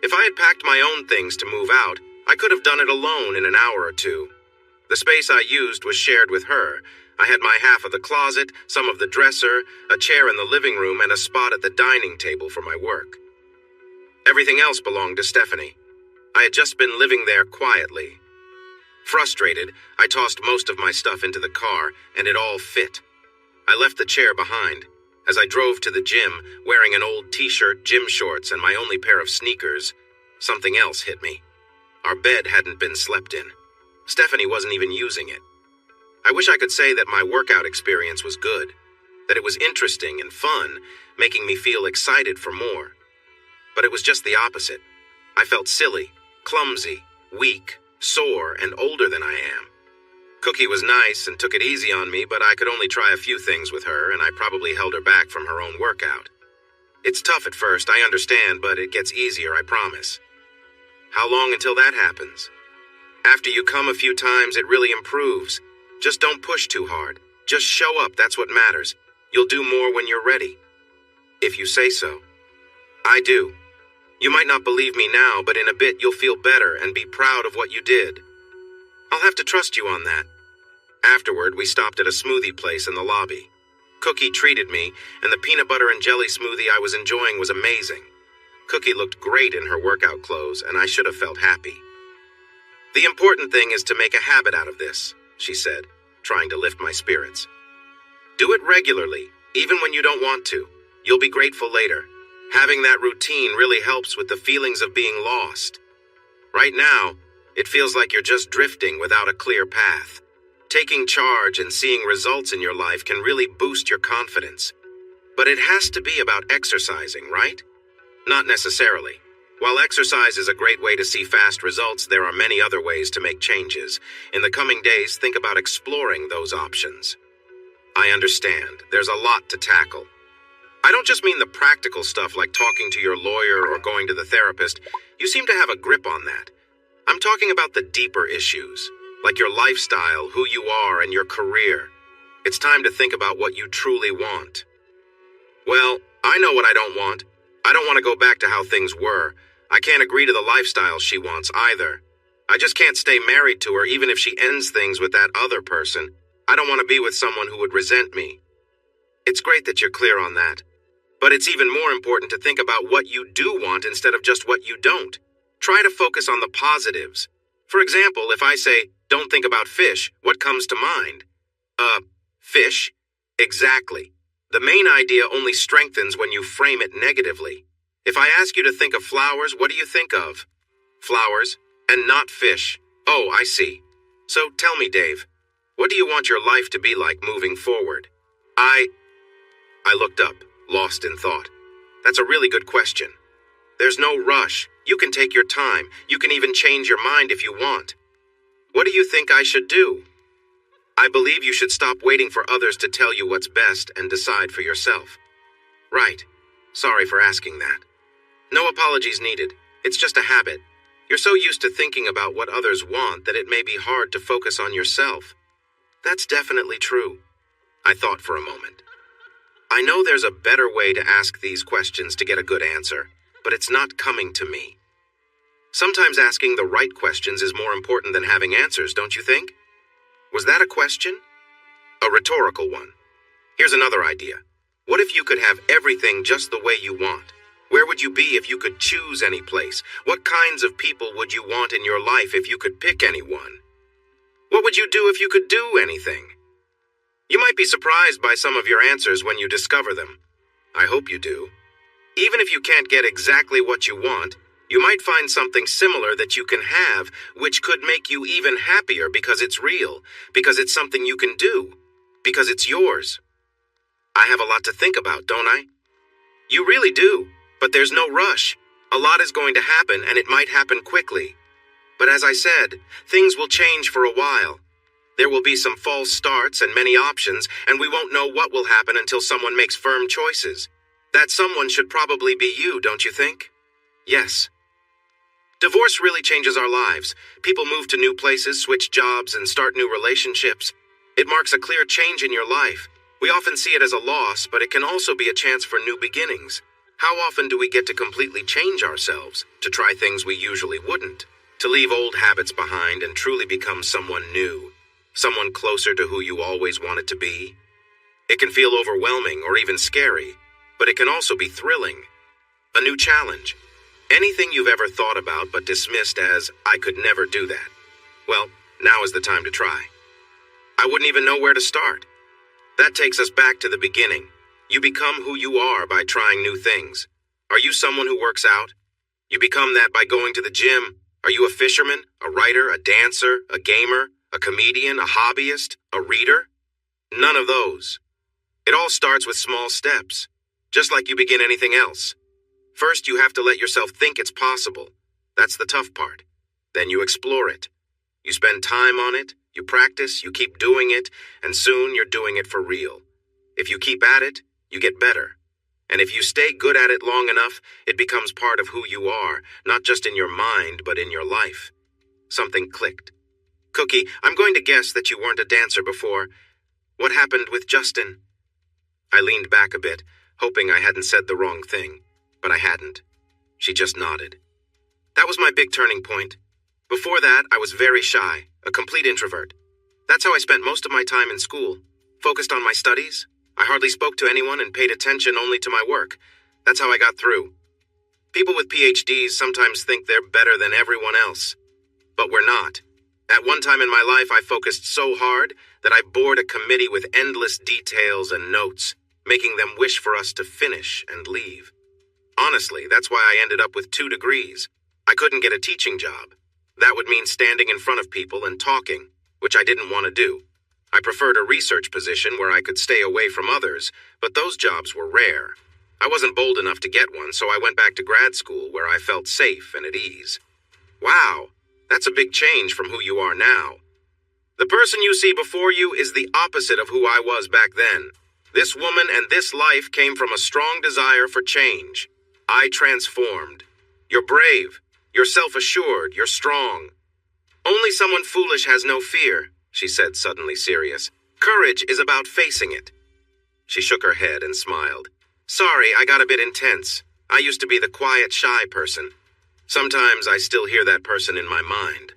If I had packed my own things to move out, I could have done it alone in an hour or two. The space I used was shared with her. I had my half of the closet, some of the dresser, a chair in the living room, and a spot at the dining table for my work. Everything else belonged to Stephanie. I had just been living there quietly. Frustrated, I tossed most of my stuff into the car, and it all fit. I left the chair behind. As I drove to the gym, wearing an old t-shirt, gym shorts, and my only pair of sneakers, something else hit me. Our bed hadn't been slept in. Stephanie wasn't even using it. I wish I could say that my workout experience was good, that it was interesting and fun, making me feel excited for more. But it was just the opposite. I felt silly, clumsy, weak, sore, and older than I am. Cookie was nice and took it easy on me, but I could only try a few things with her, and I probably held her back from her own workout. It's tough at first, I understand, but it gets easier, I promise. How long until that happens? After you come a few times, it really improves. Just don't push too hard. Just show up, that's what matters. You'll do more when you're ready. If you say so. I do. You might not believe me now, but in a bit you'll feel better and be proud of what you did. I'll have to trust you on that. Afterward, we stopped at a smoothie place in the lobby. Cookie treated me, and the peanut butter and jelly smoothie I was enjoying was amazing. Cookie looked great in her workout clothes, and I should have felt happy. The important thing is to make a habit out of this, she said, trying to lift my spirits. Do it regularly, even when you don't want to. You'll be grateful later. Having that routine really helps with the feelings of being lost. Right now, it feels like you're just drifting without a clear path. Taking charge and seeing results in your life can really boost your confidence. But it has to be about exercising, right? Not necessarily. While exercise is a great way to see fast results, there are many other ways to make changes. In the coming days, think about exploring those options. I understand. There's a lot to tackle. I don't just mean the practical stuff like talking to your lawyer or going to the therapist. You seem to have a grip on that. I'm talking about the deeper issues, like your lifestyle, who you are, and your career. It's time to think about what you truly want. Well, I know what I don't want. I don't want to go back to how things were. I can't agree to the lifestyle she wants either. I just can't stay married to her even if she ends things with that other person. I don't want to be with someone who would resent me. It's great that you're clear on that. But it's even more important to think about what you do want instead of just what you don't. Try to focus on the positives. For example, if I say, don't think about fish, what comes to mind? Fish? Exactly. The main idea only strengthens when you frame it negatively. If I ask you to think of flowers, what do you think of? Flowers, and not fish. Oh, I see. So tell me, Dave, what do you want your life to be like moving forward? I looked up, lost in thought. That's a really good question. There's no rush. You can take your time. You can even change your mind if you want. What do you think I should do? I believe you should stop waiting for others to tell you what's best and decide for yourself. Right. Sorry for asking that. No apologies needed. It's just a habit. You're so used to thinking about what others want that it may be hard to focus on yourself. That's definitely true. I thought for a moment. I know there's a better way to ask these questions to get a good answer, but it's not coming to me. Sometimes asking the right questions is more important than having answers, don't you think? Was that a question? A rhetorical one. Here's another idea. What if you could have everything just the way you want? Where would you be if you could choose any place? What kinds of people would you want in your life if you could pick anyone? What would you do if you could do anything? You might be surprised by some of your answers when you discover them. I hope you do. Even if you can't get exactly what you want, you might find something similar that you can have, which could make you even happier because it's real, because it's something you can do, because it's yours. I have a lot to think about, don't I? You really do, but there's no rush. A lot is going to happen, and it might happen quickly. But as I said, things will change for a while. There will be some false starts and many options, and we won't know what will happen until someone makes firm choices. That someone should probably be you, don't you think? Yes. Divorce really changes our lives. People move to new places, switch jobs, and start new relationships. It marks a clear change in your life. We often see it as a loss, but it can also be a chance for new beginnings. How often do we get to completely change ourselves, to try things we usually wouldn't, to leave old habits behind and truly become someone new, someone closer to who you always wanted to be? It can feel overwhelming or even scary, but it can also be thrilling. A new challenge. Anything you've ever thought about but dismissed as, I could never do that. Well, now is the time to try. I wouldn't even know where to start. That takes us back to the beginning. You become who you are by trying new things. Are you someone who works out? You become that by going to the gym. Are you a fisherman, a writer, a dancer, a gamer, a comedian, a hobbyist, a reader? None of those. It all starts with small steps, just like you begin anything else. First, you have to let yourself think it's possible. That's the tough part. Then you explore it. You spend time on it, you practice, you keep doing it, and soon you're doing it for real. If you keep at it, you get better. And if you stay good at it long enough, it becomes part of who you are, not just in your mind, but in your life. Something clicked. Cookie, I'm going to guess that you weren't a dancer before. What happened with Justin? I leaned back a bit, hoping I hadn't said the wrong thing, but I hadn't. She just nodded. That was my big turning point. Before that, I was very shy, a complete introvert. That's how I spent most of my time in school. Focused on my studies. I hardly spoke to anyone and paid attention only to my work. That's how I got through. People with PhDs sometimes think they're better than everyone else. But we're not. At one time in my life, I focused so hard that I bored a committee with endless details and notes, making them wish for us to finish and leave. Honestly, that's why I ended up with 2 degrees. I couldn't get a teaching job. That would mean standing in front of people and talking, which I didn't want to do. I preferred a research position where I could stay away from others, but those jobs were rare. I wasn't bold enough to get one, so I went back to grad school where I felt safe and at ease. Wow, that's a big change from who you are now. The person you see before you is the opposite of who I was back then. This woman and this life came from a strong desire for change. I transformed. You're brave. You're self-assured. You're strong. Only someone foolish has no fear, she said, suddenly serious. Courage is about facing it. She shook her head and smiled. Sorry, I got a bit intense. I used to be the quiet, shy person. Sometimes I still hear that person in my mind.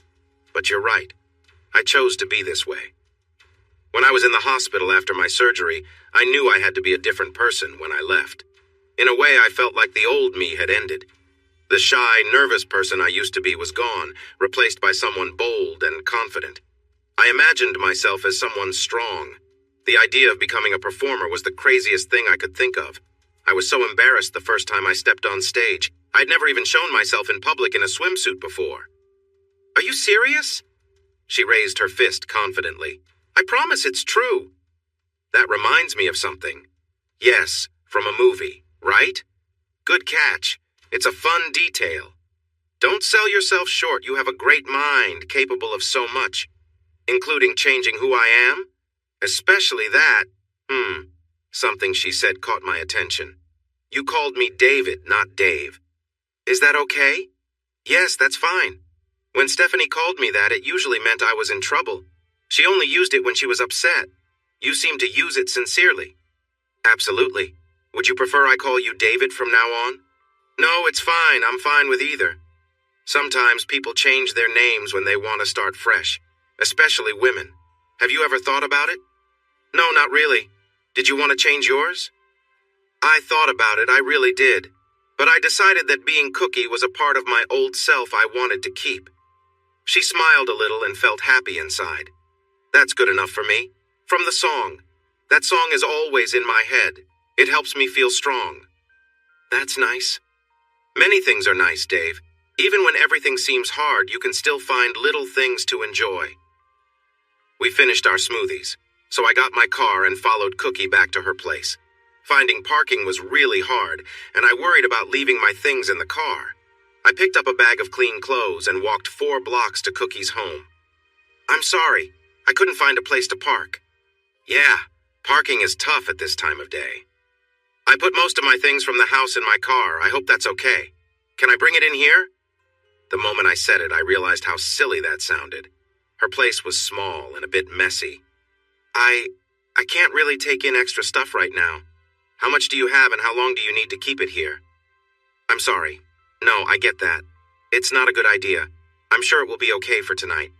But you're right. I chose to be this way. When I was in the hospital after my surgery, I knew I had to be a different person when I left. In a way, I felt like the old me had ended. The shy, nervous person I used to be was gone, replaced by someone bold and confident. I imagined myself as someone strong. The idea of becoming a performer was the craziest thing I could think of. I was so embarrassed the first time I stepped on stage. I'd never even shown myself in public in a swimsuit before. Are you serious? She raised her fist confidently. I promise it's true. That reminds me of something. Yes, from a movie, right? Good catch. It's a fun detail. Don't sell yourself short. You have a great mind capable of so much, including changing who I am. Especially that. Something she said caught my attention. You called me David, not Dave. Is that okay? Yes, that's fine. When Stephanie called me that, it usually meant I was in trouble. She only used it when she was upset. You seem to use it sincerely. Absolutely. Would you prefer I call you David from now on? No, it's fine. I'm fine with either. Sometimes people change their names when they want to start fresh, especially women. Have you ever thought about it? No, not really. Did you want to change yours? I thought about it, I really did. But I decided that being Cookie was a part of my old self I wanted to keep. She smiled a little and felt happy inside. That's good enough for me. From the song. That song is always in my head. It helps me feel strong. That's nice. Many things are nice, Dave. Even when everything seems hard, you can still find little things to enjoy. We finished our smoothies, so I got my car and followed Cookie back to her place. Finding parking was really hard, and I worried about leaving my things in the car. I picked up a bag of clean clothes and walked 4 blocks to Cookie's home. I'm sorry, I couldn't find a place to park. Yeah, parking is tough at this time of day. I put most of my things from the house in my car. I hope that's okay. Can I bring it in here? The moment I said it, I realized how silly that sounded. Her place was small and a bit messy. I can't really take in extra stuff right now. How much do you have and how long do you need to keep it here? I'm sorry. No, I get that. It's not a good idea. I'm sure it will be okay for tonight.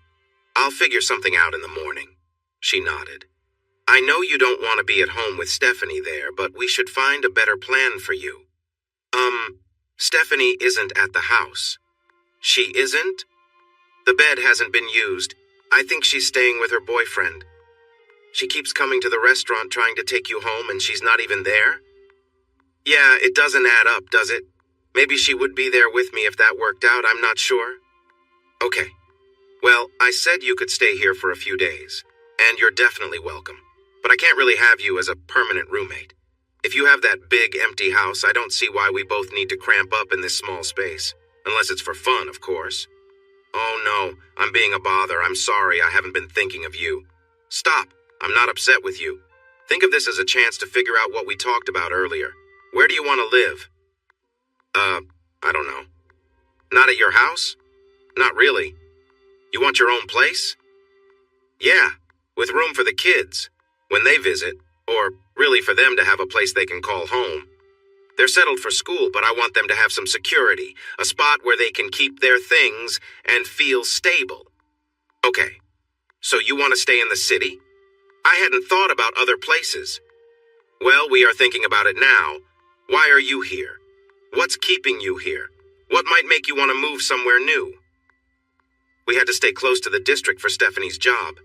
I'll figure something out in the morning. She nodded. I know you don't want to be at home with Stephanie there, but we should find a better plan for you. Stephanie isn't at the house. She isn't? The bed hasn't been used. I think she's staying with her boyfriend. She keeps coming to the restaurant trying to take you home and she's not even there? Yeah, it doesn't add up, does it? Maybe she would be there with me if that worked out, I'm not sure. Okay. Well, I said you could stay here for a few days, and you're definitely welcome. But I can't really have you as a permanent roommate. If you have that big, empty house, I don't see why we both need to cramp up in this small space. Unless it's for fun, of course. Oh no, I'm being a bother. I'm sorry, I haven't been thinking of you. Stop. I'm not upset with you. Think of this as a chance to figure out what we talked about earlier. Where do you want to live? I don't know. Not at your house? Not really. You want your own place? Yeah, with room for the kids. When they visit, or really for them to have a place they can call home. They're settled for school, but I want them to have some security, a spot where they can keep their things and feel stable. Okay, so you want to stay in the city? I hadn't thought about other places. Well, we are thinking about it now. Why are you here? What's keeping you here? What might make you want to move somewhere new? We had to stay close to the district for Stephanie's job.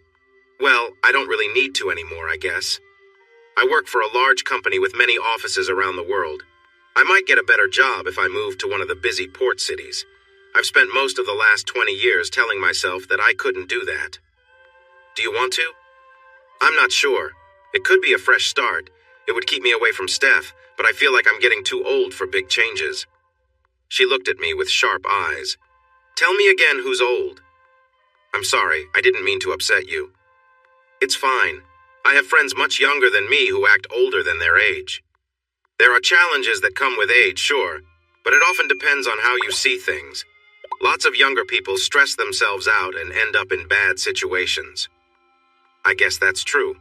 Well, I don't really need to anymore, I guess. I work for a large company with many offices around the world. I might get a better job if I moved to one of the busy port cities. I've spent most of the last 20 years telling myself that I couldn't do that. Do you want to? I'm not sure. It could be a fresh start. It would keep me away from Steph, but I feel like I'm getting too old for big changes. She looked at me with sharp eyes. Tell me again who's old. I'm sorry, I didn't mean to upset you. It's fine. I have friends much younger than me who act older than their age. There are challenges that come with age, sure, but it often depends on how you see things. Lots of younger people stress themselves out and end up in bad situations. I guess that's true.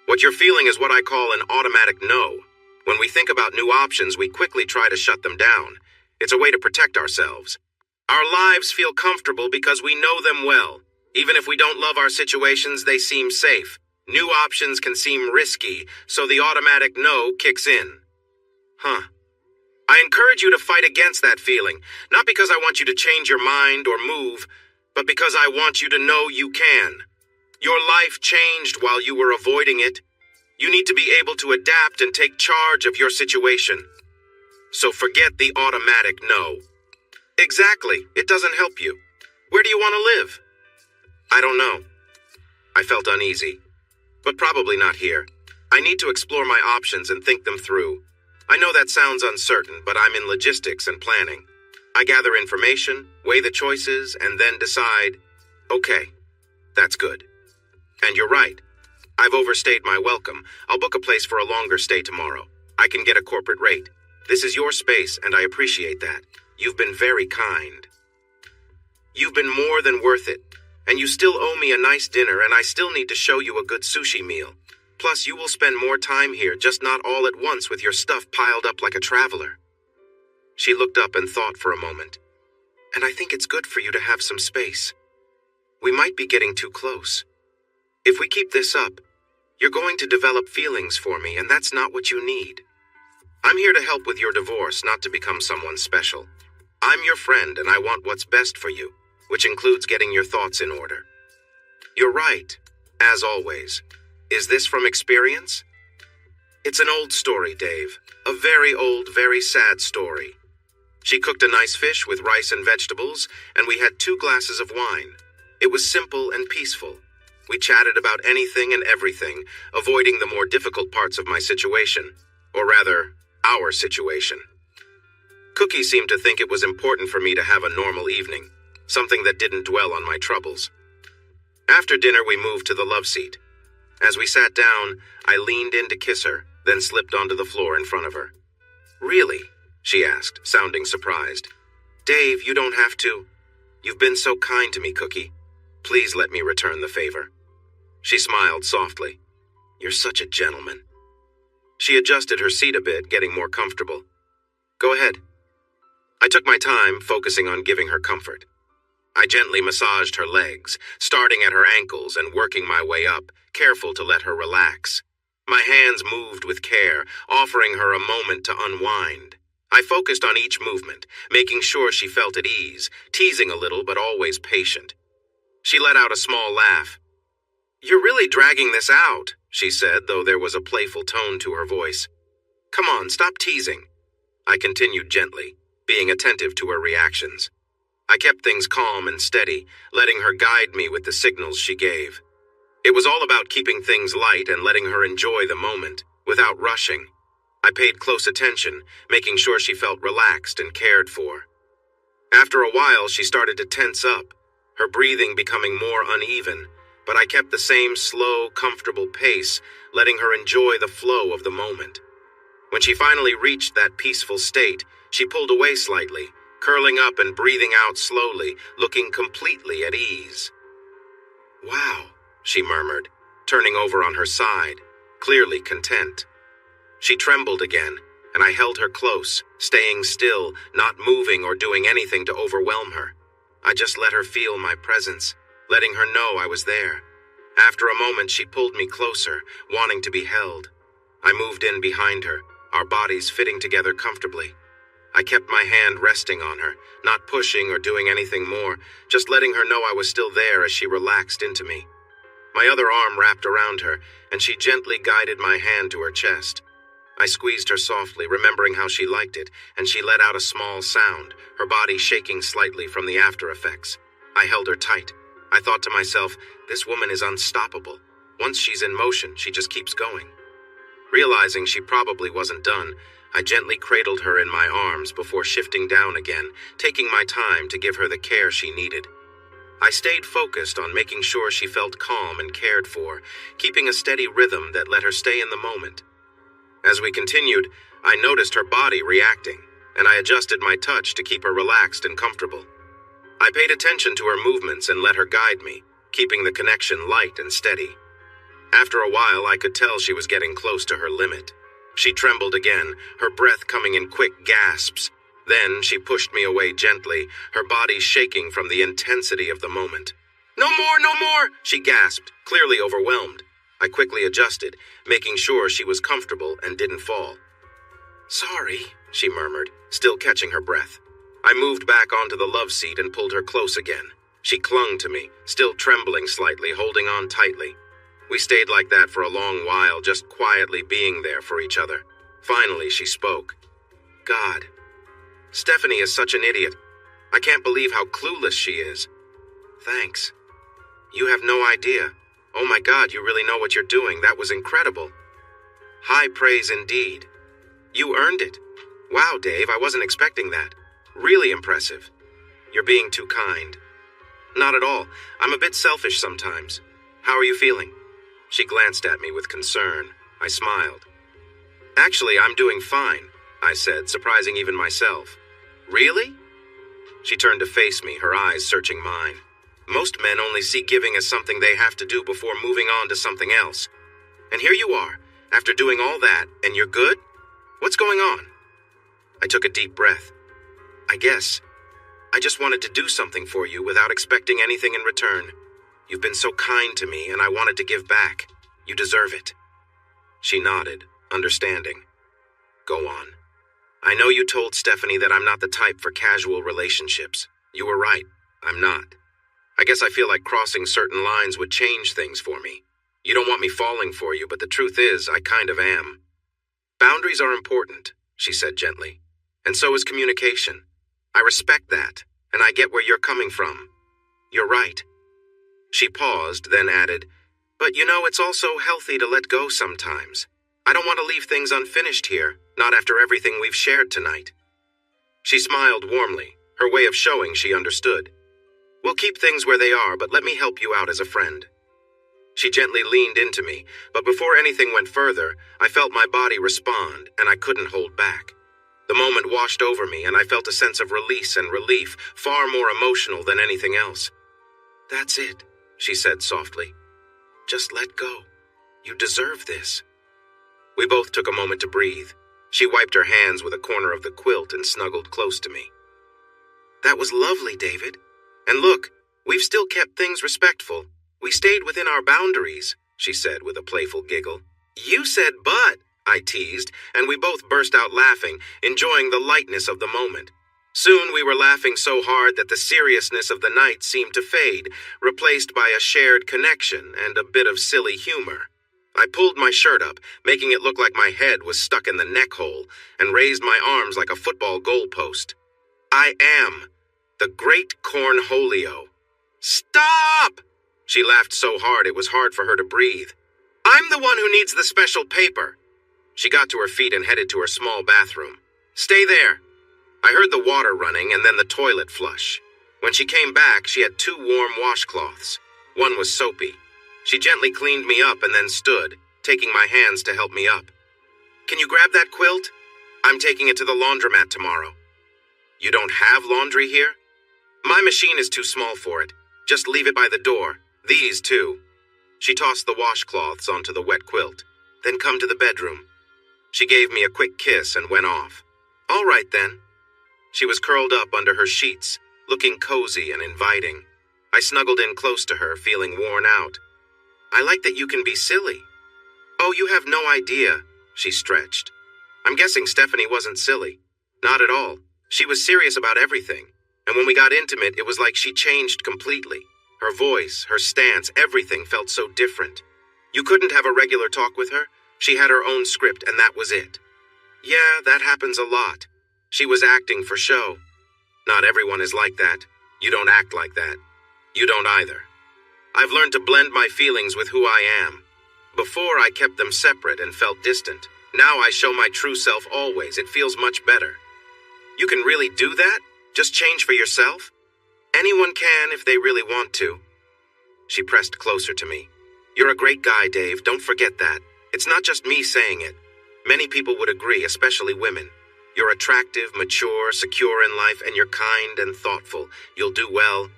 What you're feeling is what I call an automatic no. When we think about new options, we quickly try to shut them down. It's a way to protect ourselves. Our lives feel comfortable because we know them well. Even if we don't love our situations, they seem safe. New options can seem risky, so the automatic no kicks in. I encourage you to fight against that feeling, not because I want you to change your mind or move, but because I want you to know you can. Your life changed while you were avoiding it. You need to be able to adapt and take charge of your situation. So forget the automatic no. Exactly, it doesn't help you. Where do you want to live? I don't know. I felt uneasy. But probably not here. I need to explore my options and think them through. I know that sounds uncertain, but I'm in logistics and planning. I gather information, weigh the choices, and then decide, okay, that's good. And you're right. I've overstayed my welcome. I'll book a place for a longer stay tomorrow. I can get a corporate rate. This is your space, and I appreciate that. You've been very kind. You've been more than worth it. And you still owe me a nice dinner, and I still need to show you a good sushi meal. Plus, you will spend more time here, just not all at once with your stuff piled up like a traveler. She looked up and thought for a moment. And I think it's good for you to have some space. We might be getting too close. If we keep this up, you're going to develop feelings for me, and that's not what you need. I'm here to help with your divorce, not to become someone special. I'm your friend, and I want what's best for you, which includes getting your thoughts in order. You're right, as always. Is this from experience? It's an old story, Dave. A very old, very sad story. She cooked a nice fish with rice and vegetables, and we had 2 glasses of wine. It was simple and peaceful. We chatted about anything and everything, avoiding the more difficult parts of my situation. Or rather, our situation. Cookie seemed to think it was important for me to have a normal evening, something that didn't dwell on my troubles. After dinner, we moved to the love seat. As we sat down, I leaned in to kiss her, then slipped onto the floor in front of her. Really? She asked, sounding surprised. Dave, you don't have to. You've been so kind to me, Cookie. Please let me return the favor. She smiled softly. You're such a gentleman. She adjusted her seat a bit, getting more comfortable. Go ahead. I took my time, focusing on giving her comfort. I gently massaged her legs, starting at her ankles and working my way up, careful to let her relax. My hands moved with care, offering her a moment to unwind. I focused on each movement, making sure she felt at ease, teasing a little but always patient. She let out a small laugh. You're really dragging this out, she said, though there was a playful tone to her voice. Come on, stop teasing. I continued gently, being attentive to her reactions. I kept things calm and steady, letting her guide me with the signals she gave. It was all about keeping things light and letting her enjoy the moment, without rushing. I paid close attention, making sure she felt relaxed and cared for. After a while, she started to tense up, her breathing becoming more uneven, but I kept the same slow, comfortable pace, letting her enjoy the flow of the moment. When she finally reached that peaceful state, she pulled away slightly, curling up and breathing out slowly, looking completely at ease. Wow, she murmured, turning over on her side, clearly content. She trembled again, and I held her close, staying still, not moving or doing anything to overwhelm her. I just let her feel my presence, letting her know I was there. After a moment, she pulled me closer, wanting to be held. I moved in behind her, our bodies fitting together comfortably. I kept my hand resting on her, not pushing or doing anything more, just letting her know I was still there as she relaxed into me. My other arm wrapped around her, and she gently guided my hand to her chest. I squeezed her softly, remembering how she liked it, and she let out a small sound, her body shaking slightly from the after effects. I held her tight. I thought to myself, this woman is unstoppable. Once she's in motion, she just keeps going. Realizing she probably wasn't done, I gently cradled her in my arms before shifting down again, taking my time to give her the care she needed. I stayed focused on making sure she felt calm and cared for, keeping a steady rhythm that let her stay in the moment. As we continued, I noticed her body reacting, and I adjusted my touch to keep her relaxed and comfortable. I paid attention to her movements and let her guide me, keeping the connection light and steady. After a while, I could tell she was getting close to her limit. She trembled again, her breath coming in quick gasps. Then she pushed me away gently, her body shaking from the intensity of the moment. No more, no more, she gasped, clearly overwhelmed. I quickly adjusted, making sure she was comfortable and didn't fall. Sorry, she murmured, still catching her breath. I moved back onto the love seat and pulled her close again. She clung to me, still trembling slightly, holding on tightly. We stayed like that for a long while, just quietly being there for each other. Finally, she spoke. God, Stephanie is such an idiot. I can't believe how clueless she is. Thanks. You have no idea. Oh my God, you really know what you're doing. That was incredible. High praise indeed. You earned it. Wow, Dave, I wasn't expecting that. Really impressive. You're being too kind. Not at all. I'm a bit selfish sometimes. How are you feeling? She glanced at me with concern. I smiled. Actually, I'm doing fine, I said, surprising even myself. Really? She turned to face me, her eyes searching mine. Most men only see giving as something they have to do before moving on to something else. And here you are, after doing all that, and you're good? What's going on? I took a deep breath. I guess I just wanted to do something for you without expecting anything in return. You've been so kind to me, and I wanted to give back. You deserve it. She nodded, understanding. Go on. I know you told Stephanie that I'm not the type for casual relationships. You were right. I'm not. I guess I feel like crossing certain lines would change things for me. You don't want me falling for you, but the truth is, I kind of am. Boundaries are important, she said gently. And so is communication. I respect that, and I get where you're coming from. You're right. She paused, then added, but you know, it's also healthy to let go sometimes. I don't want to leave things unfinished here, not after everything we've shared tonight. She smiled warmly, her way of showing she understood. We'll keep things where they are, but let me help you out as a friend. She gently leaned into me, but before anything went further, I felt my body respond, and I couldn't hold back. The moment washed over me, and I felt a sense of release and relief, far more emotional than anything else. That's it, she said softly. Just let go. You deserve this. We both took a moment to breathe. She wiped her hands with a corner of the quilt and snuggled close to me. That was lovely, David. And look, we've still kept things respectful. We stayed within our boundaries, she said with a playful giggle. You said but, I teased, and we both burst out laughing, enjoying the lightness of the moment. Soon we were laughing so hard that the seriousness of the night seemed to fade, replaced by a shared connection and a bit of silly humor. I pulled my shirt up, making it look like my head was stuck in the neck hole, and raised my arms like a football goalpost. I am the Great Cornholio. Stop! She laughed so hard it was hard for her to breathe. I'm the one who needs the special paper. She got to her feet and headed to her small bathroom. Stay there. I heard the water running and then the toilet flush. When she came back, she had 2 warm washcloths. One was soapy. She gently cleaned me up and then stood, taking my hands to help me up. Can you grab that quilt? I'm taking it to the laundromat tomorrow. You don't have laundry here? My machine is too small for it. Just leave it by the door. These too. She tossed the washcloths onto the wet quilt. Then come to the bedroom. She gave me a quick kiss and went off. All right then. She was curled up under her sheets, looking cozy and inviting. I snuggled in close to her, feeling worn out. I like that you can be silly. Oh, you have no idea, she stretched. I'm guessing Stephanie wasn't silly. Not at all. She was serious about everything. And when we got intimate, it was like she changed completely. Her voice, her stance, everything felt so different. You couldn't have a regular talk with her. She had her own script, and that was it. Yeah, that happens a lot. She was acting for show. Not everyone is like that. You don't act like that. You don't either. I've learned to blend my feelings with who I am. Before, I kept them separate and felt distant. Now I show my true self always. It feels much better. You can really do that? Just change for yourself? Anyone can if they really want to. She pressed closer to me. You're a great guy, Dave. Don't forget that. It's not just me saying it. Many people would agree, especially women. You're attractive, mature, secure in life, and you're kind and thoughtful. You'll do well.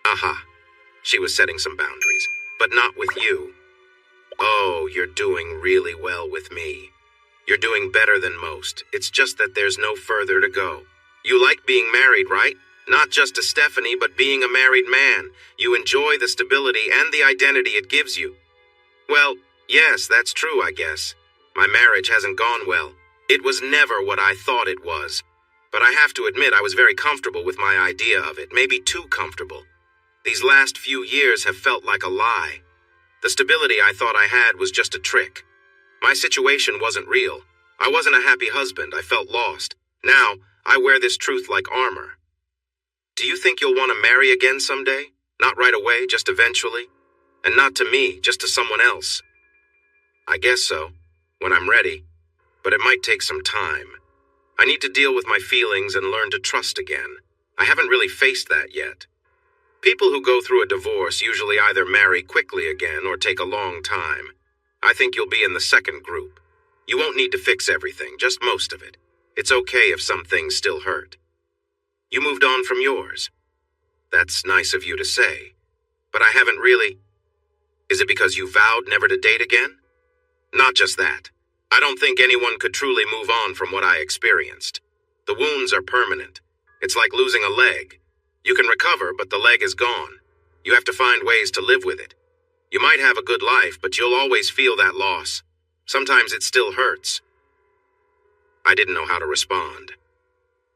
Aha. She was setting some boundaries. But not with you. Oh, you're doing really well with me. You're doing better than most. It's just that there's no further to go. You like being married, right? Not just to Stephanie, but being a married man. You enjoy the stability and the identity it gives you. Well, yes, that's true, I guess. My marriage hasn't gone well. It was never what I thought it was. But I have to admit I was very comfortable with my idea of it, maybe too comfortable. These last few years have felt like a lie. The stability I thought I had was just a trick. My situation wasn't real. I wasn't a happy husband. I felt lost. Now, I wear this truth like armor. Do you think you'll want to marry again someday? Not right away, just eventually? And not to me, just to someone else? I guess so, when I'm ready. But it might take some time. I need to deal with my feelings and learn to trust again. I haven't really faced that yet. People who go through a divorce usually either marry quickly again or take a long time. I think you'll be in the second group. You won't need to fix everything, just most of it. It's okay if some things still hurt. You moved on from yours. That's nice of you to say. But I haven't really... Is it because you vowed never to date again? Not just that. I don't think anyone could truly move on from what I experienced. The wounds are permanent. It's like losing a leg. You can recover, but the leg is gone. You have to find ways to live with it. You might have a good life, but you'll always feel that loss. Sometimes it still hurts. I didn't know how to respond.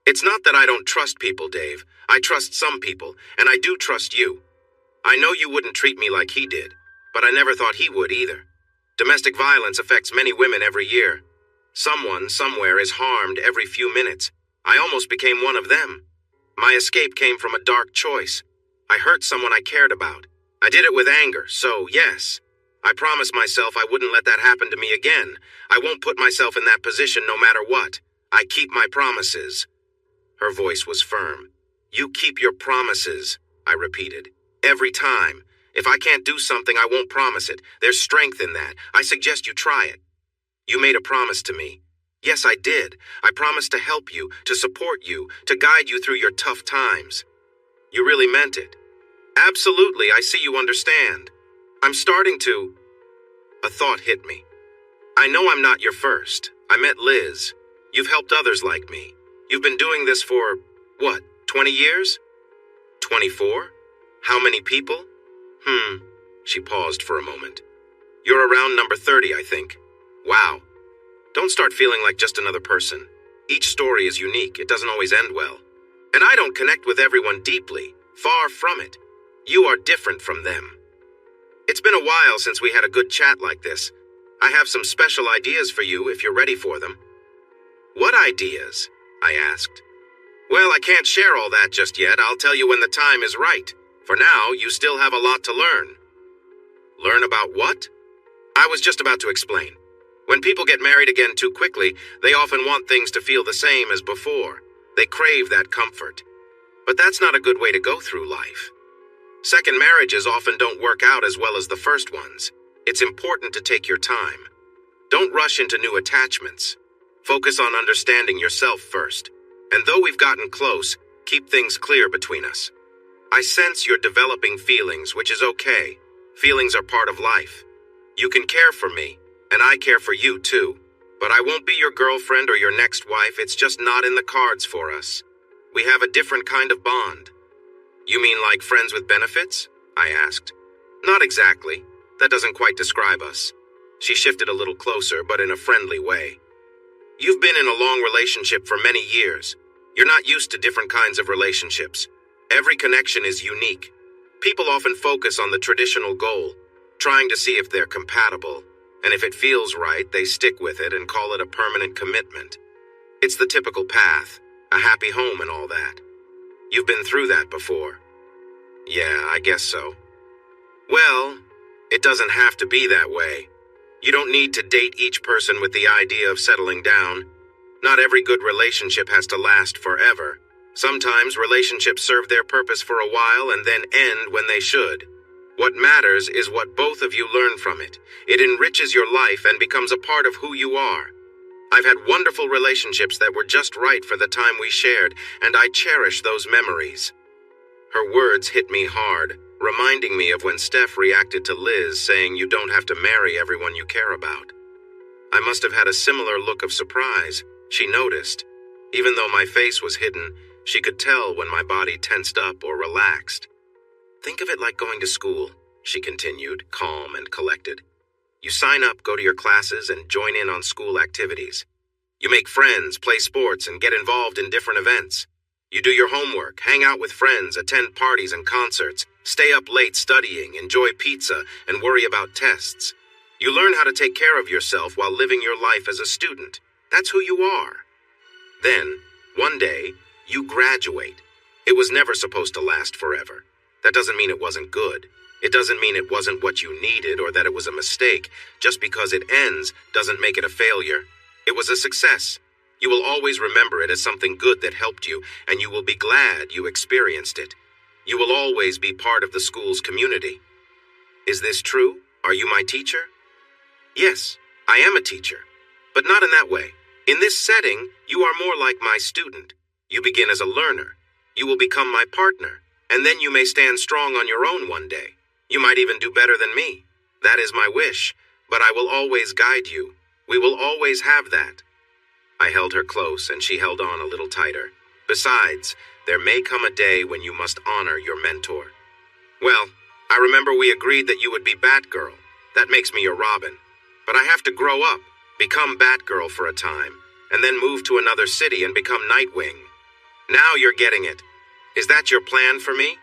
It's not that I don't trust people, Dave. I trust some people, and I do trust you. I know you wouldn't treat me like he did, but I never thought he would either. Domestic violence affects many women every year. Someone, somewhere, is harmed every few minutes. I almost became one of them. My escape came from a dark choice. I hurt someone I cared about. I did it with anger, so yes. I promised myself I wouldn't let that happen to me again. I won't put myself in that position no matter what. I keep my promises. Her voice was firm. You keep your promises, I repeated. Every time. If I can't do something, I won't promise it. There's strength in that. I suggest you try it. You made a promise to me. Yes, I did. I promised to help you, to support you, to guide you through your tough times. You really meant it. Absolutely, I see you understand. I'm starting to... A thought hit me. I know I'm not your first. I met Liz. You've helped others like me. You've been doing this for, what, 20 years? 24? How many people? She paused for a moment. You're around number 30, I think. Wow. Don't start feeling like just another person. Each story is unique. It doesn't always end well. And I don't connect with everyone deeply. Far from it. You are different from them. It's been a while since we had a good chat like this. I have some special ideas for you if you're ready for them. What ideas? I asked. Well, I can't share all that just yet. I'll tell you when the time is right. For now, you still have a lot to learn. Learn about what? I was just about to explain. When people get married again too quickly, they often want things to feel the same as before. They crave that comfort. But that's not a good way to go through life. Second marriages often don't work out as well as the first ones. It's important to take your time. Don't rush into new attachments. Focus on understanding yourself first. And though we've gotten close, keep things clear between us. I sense you're developing feelings, which is okay. Feelings are part of life. You can care for me, and I care for you too. But I won't be your girlfriend or your next wife. It's just not in the cards for us. We have a different kind of bond. You mean like friends with benefits? I asked. Not exactly. That doesn't quite describe us. She shifted a little closer, but in a friendly way. You've been in a long relationship for many years. You're not used to different kinds of relationships. Every connection is unique. People often focus on the traditional goal, trying to see if they're compatible, and if it feels right, they stick with it and call it a permanent commitment. It's the typical path, a happy home and all that. You've been through that before. Yeah, I guess so. Well, it doesn't have to be that way. You don't need to date each person with the idea of settling down. Not every good relationship has to last forever. Sometimes relationships serve their purpose for a while and then end when they should. What matters is what both of you learn from it. It enriches your life and becomes a part of who you are. I've had wonderful relationships that were just right for the time we shared, and I cherish those memories. Her words hit me hard, reminding me of when Steph reacted to Liz saying you don't have to marry everyone you care about. I must have had a similar look of surprise. She noticed. Even though my face was hidden, she could tell when my body tensed up or relaxed. Think of it like going to school, she continued, calm and collected. You sign up, go to your classes, and join in on school activities. You make friends, play sports, and get involved in different events. You do your homework, hang out with friends, attend parties and concerts, Stay up late studying, enjoy pizza, and worry about tests. You learn how to take care of yourself while living your life as a student. That's who you are. Then, one day, you graduate. It was never supposed to last forever. That doesn't mean it wasn't good. It doesn't mean it wasn't what you needed or that it was a mistake. Just because it ends doesn't make it a failure. It was a success. You will always remember it as something good that helped you, and you will be glad you experienced it. You will always be part of the school's community. Is this true? Are you my teacher? Yes, I am a teacher, but not in that way. In this setting, you are more like my student. You begin as a learner. You will become my partner, and then you may stand strong on your own one day. You might even do better than me. That is my wish, but I will always guide you. We will always have that. I held her close, and she held on a little tighter. Besides, there may come a day when you must honor your mentor. Well, I remember we agreed that you would be Batgirl. That makes me your Robin. But I have to grow up, become Batgirl for a time, and then move to another city and become Nightwing. Now you're getting it. Is that your plan for me?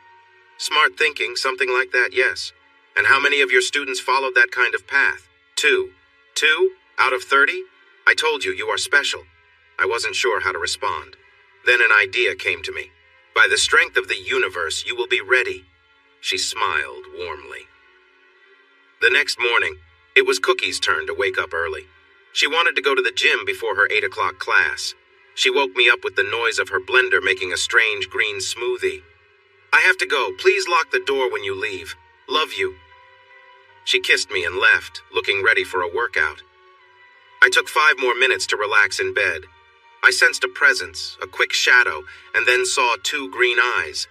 Smart thinking, something like that, yes. And how many of your students followed that kind of path? 2. 2 out of 30? I told you, you are special. I wasn't sure how to respond. Then an idea came to me. By the strength of the universe, you will be ready. She smiled warmly. The next morning, it was Cookie's turn to wake up early. She wanted to go to the gym before her 8 o'clock class. She woke me up with the noise of her blender making a strange green smoothie. I have to go. Please lock the door when you leave. Love you. She kissed me and left, looking ready for a workout. I took 5 more minutes to relax in bed. I sensed a presence, a quick shadow, and then saw 2 green eyes.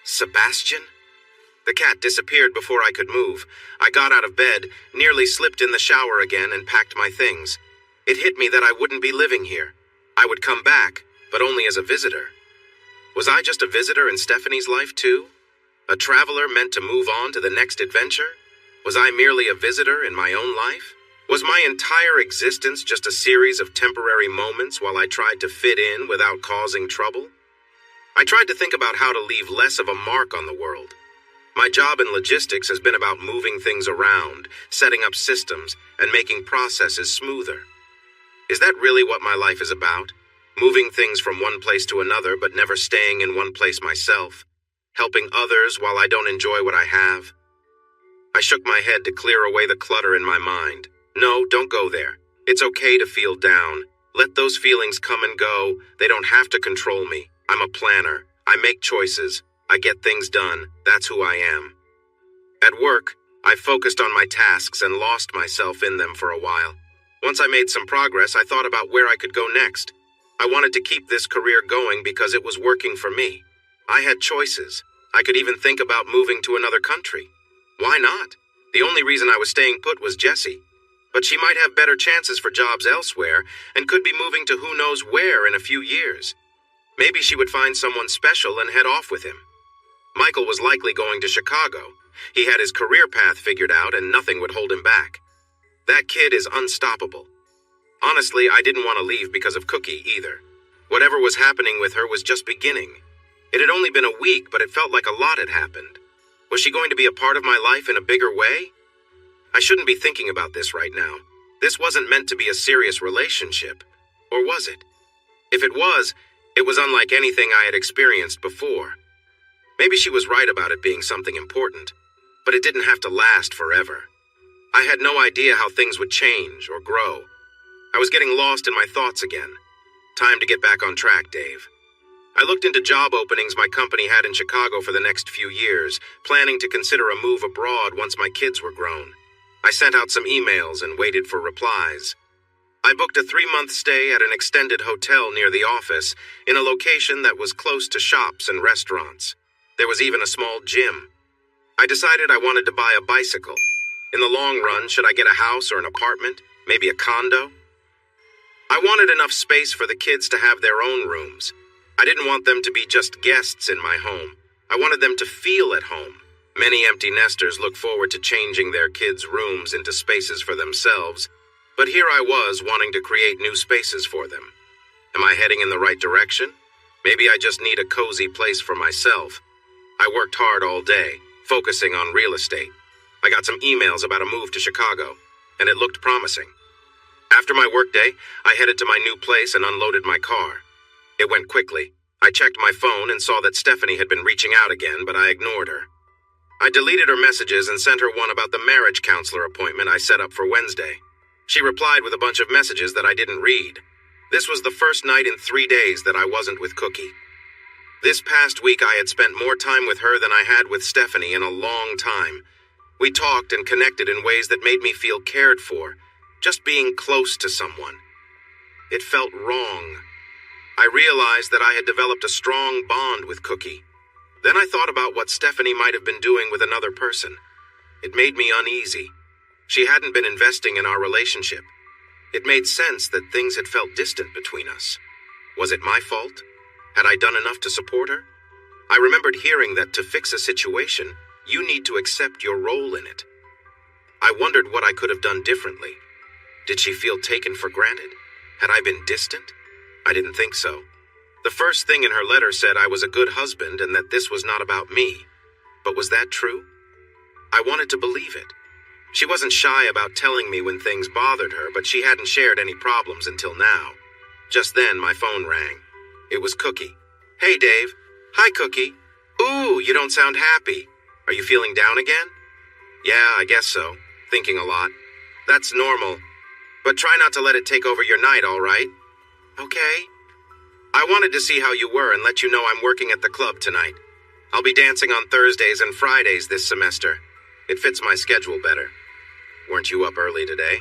Sebastian? The cat disappeared before I could move. I got out of bed, nearly slipped in the shower again, and packed my things. It hit me that I wouldn't be living here. I would come back, but only as a visitor. Was I just a visitor in Stephanie's life too? A traveler meant to move on to the next adventure? Was I merely a visitor in my own life? Was my entire existence just a series of temporary moments while I tried to fit in without causing trouble? I tried to think about how to leave less of a mark on the world. My job in logistics has been about moving things around, setting up systems, and making processes smoother. Is that really what my life is about? Moving things from one place to another, but never staying in one place myself? Helping others while I don't enjoy what I have? I shook my head to clear away the clutter in my mind. No, don't go there. It's okay to feel down. Let those feelings come and go. They don't have to control me. I'm a planner. I make choices. I get things done. That's who I am. At work, I focused on my tasks and lost myself in them for a while. Once I made some progress, I thought about where I could go next. I wanted to keep this career going because it was working for me. I had choices. I could even think about moving to another country. Why not? The only reason I was staying put was Jessie. But she might have better chances for jobs elsewhere and could be moving to who knows where in a few years. Maybe she would find someone special and head off with him. Michael was likely going to Chicago. He had his career path figured out and nothing would hold him back. That kid is unstoppable. Honestly, I didn't want to leave because of Cookie either. Whatever was happening with her was just beginning. It had only been a week, but it felt like a lot had happened. Was she going to be a part of my life in a bigger way? I shouldn't be thinking about this right now. This wasn't meant to be a serious relationship. Or was it? If it was unlike anything I had experienced before. Maybe she was right about it being something important, but it didn't have to last forever. I had no idea how things would change or grow. I was getting lost in my thoughts again. Time to get back on track, Dave. I looked into job openings my company had in Chicago for the next few years, planning to consider a move abroad once my kids were grown. I sent out some emails and waited for replies. I booked a 3-month stay at an extended hotel near the office, in a location that was close to shops and restaurants. There was even a small gym. I decided I wanted to buy a bicycle. In the long run, should I get a house or an apartment? Maybe a condo? I wanted enough space for the kids to have their own rooms. I didn't want them to be just guests in my home. I wanted them to feel at home. Many empty nesters look forward to changing their kids' rooms into spaces for themselves, but here I was wanting to create new spaces for them. Am I heading in the right direction? Maybe I just need a cozy place for myself. I worked hard all day, focusing on real estate. I got some emails about a move to Chicago, and it looked promising. After my workday, I headed to my new place and unloaded my car. It went quickly. I checked my phone and saw that Stephanie had been reaching out again, but I ignored her. I deleted her messages and sent her one about the marriage counselor appointment I set up for Wednesday. She replied with a bunch of messages that I didn't read. This was the first night in 3 days that I wasn't with Cookie. This past week I had spent more time with her than I had with Stephanie in a long time. We talked and connected in ways that made me feel cared for, just being close to someone. It felt wrong. I realized that I had developed a strong bond with Cookie. Then I thought about what Stephanie might have been doing with another person. It made me uneasy. She hadn't been investing in our relationship. It made sense that things had felt distant between us. Was it my fault? Had I done enough to support her? I remembered hearing that to fix a situation, you need to accept your role in it. I wondered what I could have done differently. Did she feel taken for granted? Had I been distant? I didn't think so. The first thing in her letter said I was a good husband and that this was not about me. But was that true? I wanted to believe it. She wasn't shy about telling me when things bothered her, but she hadn't shared any problems until now. Just then, my phone rang. It was Cookie. Hey, Dave. Hi, Cookie. Ooh, you don't sound happy. Are you feeling down again? Yeah, I guess so. Thinking a lot. That's normal. But try not to let it take over your night, all right? Okay. I wanted to see how you were and let you know I'm working at the club tonight. I'll be dancing on Thursdays and Fridays this semester. It fits my schedule better. Weren't you up early today?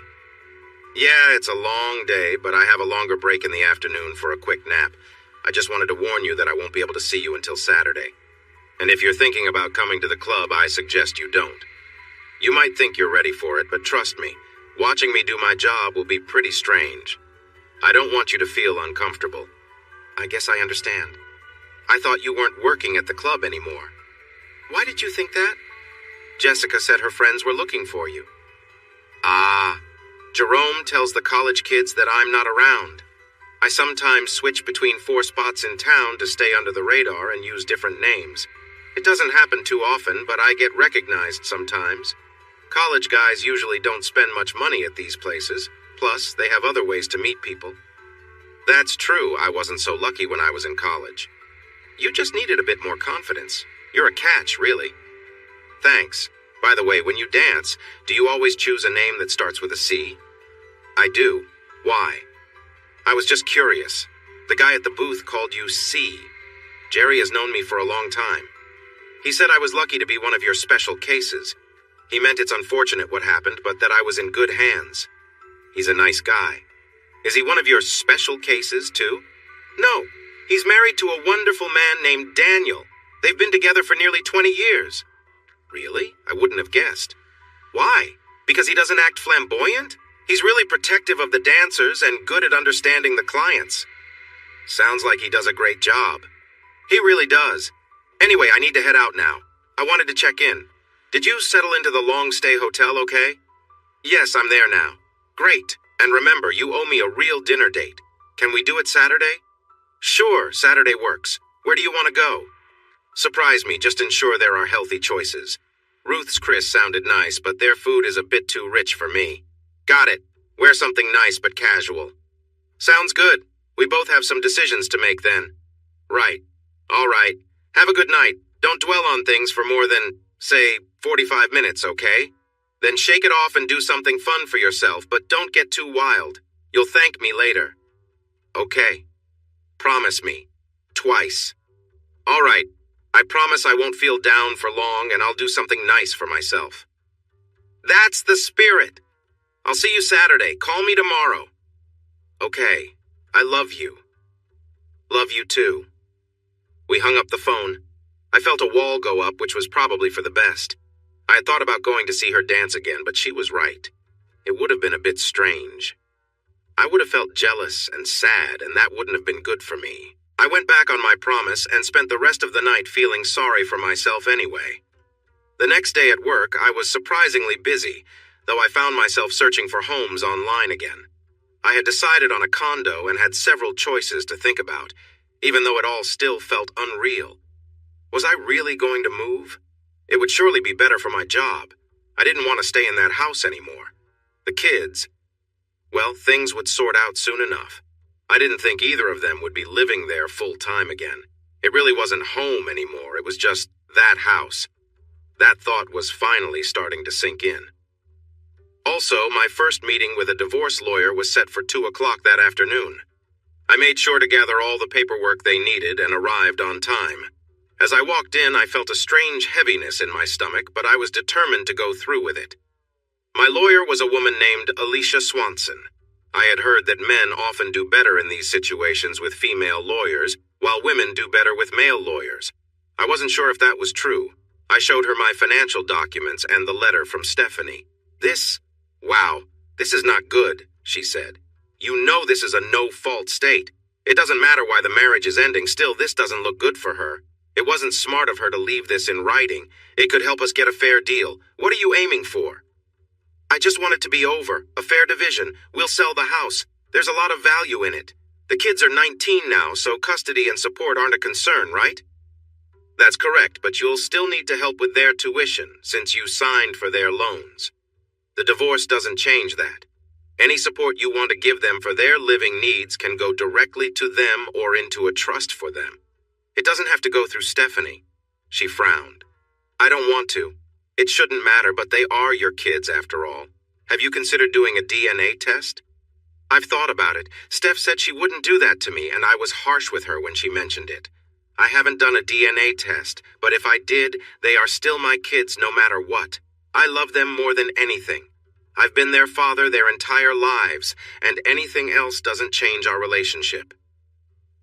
Yeah, it's a long day, but I have a longer break in the afternoon for a quick nap. I just wanted to warn you that I won't be able to see you until Saturday. And if you're thinking about coming to the club, I suggest you don't. You might think you're ready for it, but trust me, watching me do my job will be pretty strange. I don't want you to feel uncomfortable. I guess I understand. I thought you weren't working at the club anymore. Why did you think that? Jessica said her friends were looking for you. Ah, Jerome tells the college kids that I'm not around. I sometimes switch between 4 spots in town to stay under the radar and use different names. It doesn't happen too often, but I get recognized sometimes. College guys usually don't spend much money at these places. Plus, they have other ways to meet people. That's true, I wasn't so lucky when I was in college. You just needed a bit more confidence. You're a catch, really. Thanks. By the way, when you dance, do you always choose a name that starts with a C? I do. Why? I was just curious. The guy at the booth called you C. Jerry has known me for a long time. He said I was lucky to be one of your special cases. He meant it's unfortunate what happened, but that I was in good hands. He's a nice guy. Is he one of your special cases, too? No. He's married to a wonderful man named Daniel. They've been together for nearly 20 years. Really? I wouldn't have guessed. Why? Because he doesn't act flamboyant? He's really protective of the dancers and good at understanding the clients. Sounds like he does a great job. He really does. Anyway, I need to head out now. I wanted to check in. Did you settle into the long-stay hotel okay? Yes, I'm there now. Great. And remember, you owe me a real dinner date. Can we do it Saturday? Sure, Saturday works. Where do you want to go? Surprise me, just ensure there are healthy choices. Ruth's Chris sounded nice, but their food is a bit too rich for me. Got it. Wear something nice but casual. Sounds good. We both have some decisions to make then. Right. All right. Have a good night. Don't dwell on things for more than, say, 45 minutes, okay? Then shake it off and do something fun for yourself, but don't get too wild. You'll thank me later. Okay. Promise me. Twice. All right. I promise I won't feel down for long and I'll do something nice for myself. That's the spirit. I'll see you Saturday. Call me tomorrow. Okay. I love you. Love you too. We hung up the phone. I felt a wall go up, which was probably for the best. I had thought about going to see her dance again, but she was right. It would have been a bit strange. I would have felt jealous and sad, and that wouldn't have been good for me. I went back on my promise and spent the rest of the night feeling sorry for myself anyway. The next day at work, I was surprisingly busy, though I found myself searching for homes online again. I had decided on a condo and had several choices to think about, even though it all still felt unreal. Was I really going to move? It would surely be better for my job. I didn't want to stay in that house anymore. The kids, well, things would sort out soon enough. I didn't think either of them would be living there full time again. It really wasn't home anymore. It was just that house. That thought was finally starting to sink in. Also, my first meeting with a divorce lawyer was set for 2 o'clock that afternoon. I made sure to gather all the paperwork they needed and arrived on time. As I walked in, I felt a strange heaviness in my stomach, but I was determined to go through with it. My lawyer was a woman named Alicia Swanson. I had heard that men often do better in these situations with female lawyers, while women do better with male lawyers. I wasn't sure if that was true. I showed her my financial documents and the letter from Stephanie. Wow, this is not good, she said. You know this is a no-fault state. It doesn't matter why the marriage is ending, still this doesn't look good for her. It wasn't smart of her to leave this in writing. It could help us get a fair deal. What are you aiming for? I just want it to be over. A fair division. We'll sell the house. There's a lot of value in it. The kids are 19 now, so custody and support aren't a concern, right? That's correct, but you'll still need to help with their tuition, since you signed for their loans. The divorce doesn't change that. Any support you want to give them for their living needs can go directly to them or into a trust for them. It doesn't have to go through Stephanie. She frowned. I don't want to. It shouldn't matter, but they are your kids after all. Have you considered doing a DNA test? I've thought about it. Steph said she wouldn't do that to me, and I was harsh with her when she mentioned it. I haven't done a DNA test, but if I did, they are still my kids no matter what. I love them more than anything. I've been their father their entire lives, and anything else doesn't change our relationship.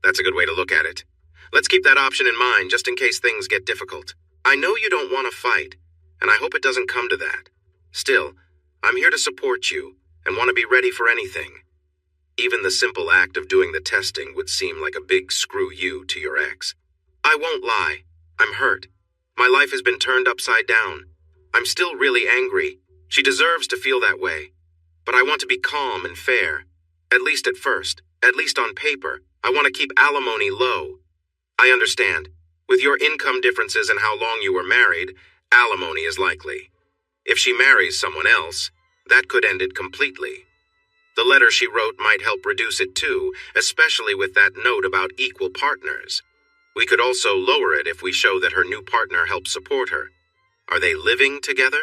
That's a good way to look at it. Let's keep that option in mind just in case things get difficult. I know you don't want to fight, and I hope it doesn't come to that. Still, I'm here to support you and want to be ready for anything. Even the simple act of doing the testing would seem like a big screw you to your ex. I won't lie. I'm hurt. My life has been turned upside down. I'm still really angry. She deserves to feel that way. But I want to be calm and fair. At least at first. At least on paper. I want to keep alimony low. I understand. With your income differences and how long you were married, alimony is likely. If she marries someone else, that could end it completely. The letter she wrote might help reduce it too, especially with that note about equal partners. We could also lower it if we show that her new partner helps support her. Are they living together?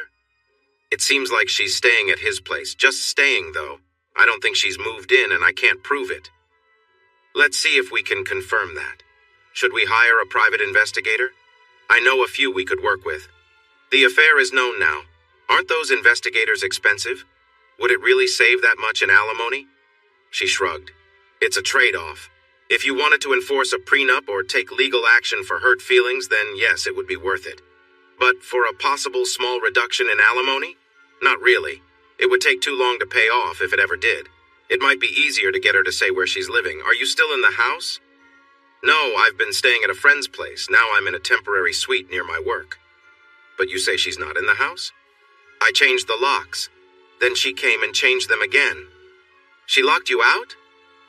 It seems like she's staying at his place, just staying though. I don't think she's moved in and I can't prove it. Let's see if we can confirm that. Should we hire a private investigator? I know a few we could work with. The affair is known now. Aren't those investigators expensive? Would it really save that much in alimony? She shrugged. It's a trade-off. If you wanted to enforce a prenup or take legal action for hurt feelings, then yes, it would be worth it. But for a possible small reduction in alimony? Not really. It would take too long to pay off if it ever did. It might be easier to get her to say where she's living. Are you still in the house? No, I've been staying at a friend's place. Now I'm in a temporary suite near my work. But you say she's not in the house? I changed the locks. Then she came and changed them again. She locked you out?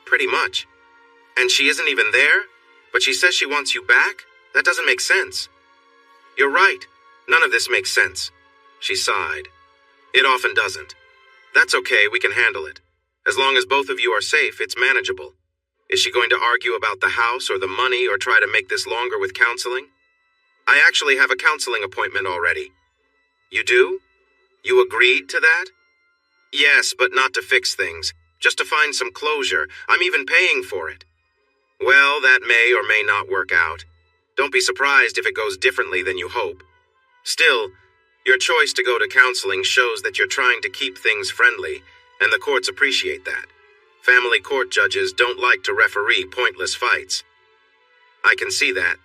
Pretty much. And she isn't even there? But she says she wants you back? That doesn't make sense. You're right. None of this makes sense. She sighed. It often doesn't. That's okay, we can handle it. As long as both of you are safe, it's manageable. Is she going to argue about the house or the money or try to make this longer with counseling? I actually have a counseling appointment already. You do? You agreed to that? Yes, but not to fix things. Just to find some closure. I'm even paying for it. Well, that may or may not work out. Don't be surprised if it goes differently than you hope. Still, your choice to go to counseling shows that you're trying to keep things friendly, and the courts appreciate that. Family court judges don't like to referee pointless fights. I can see that.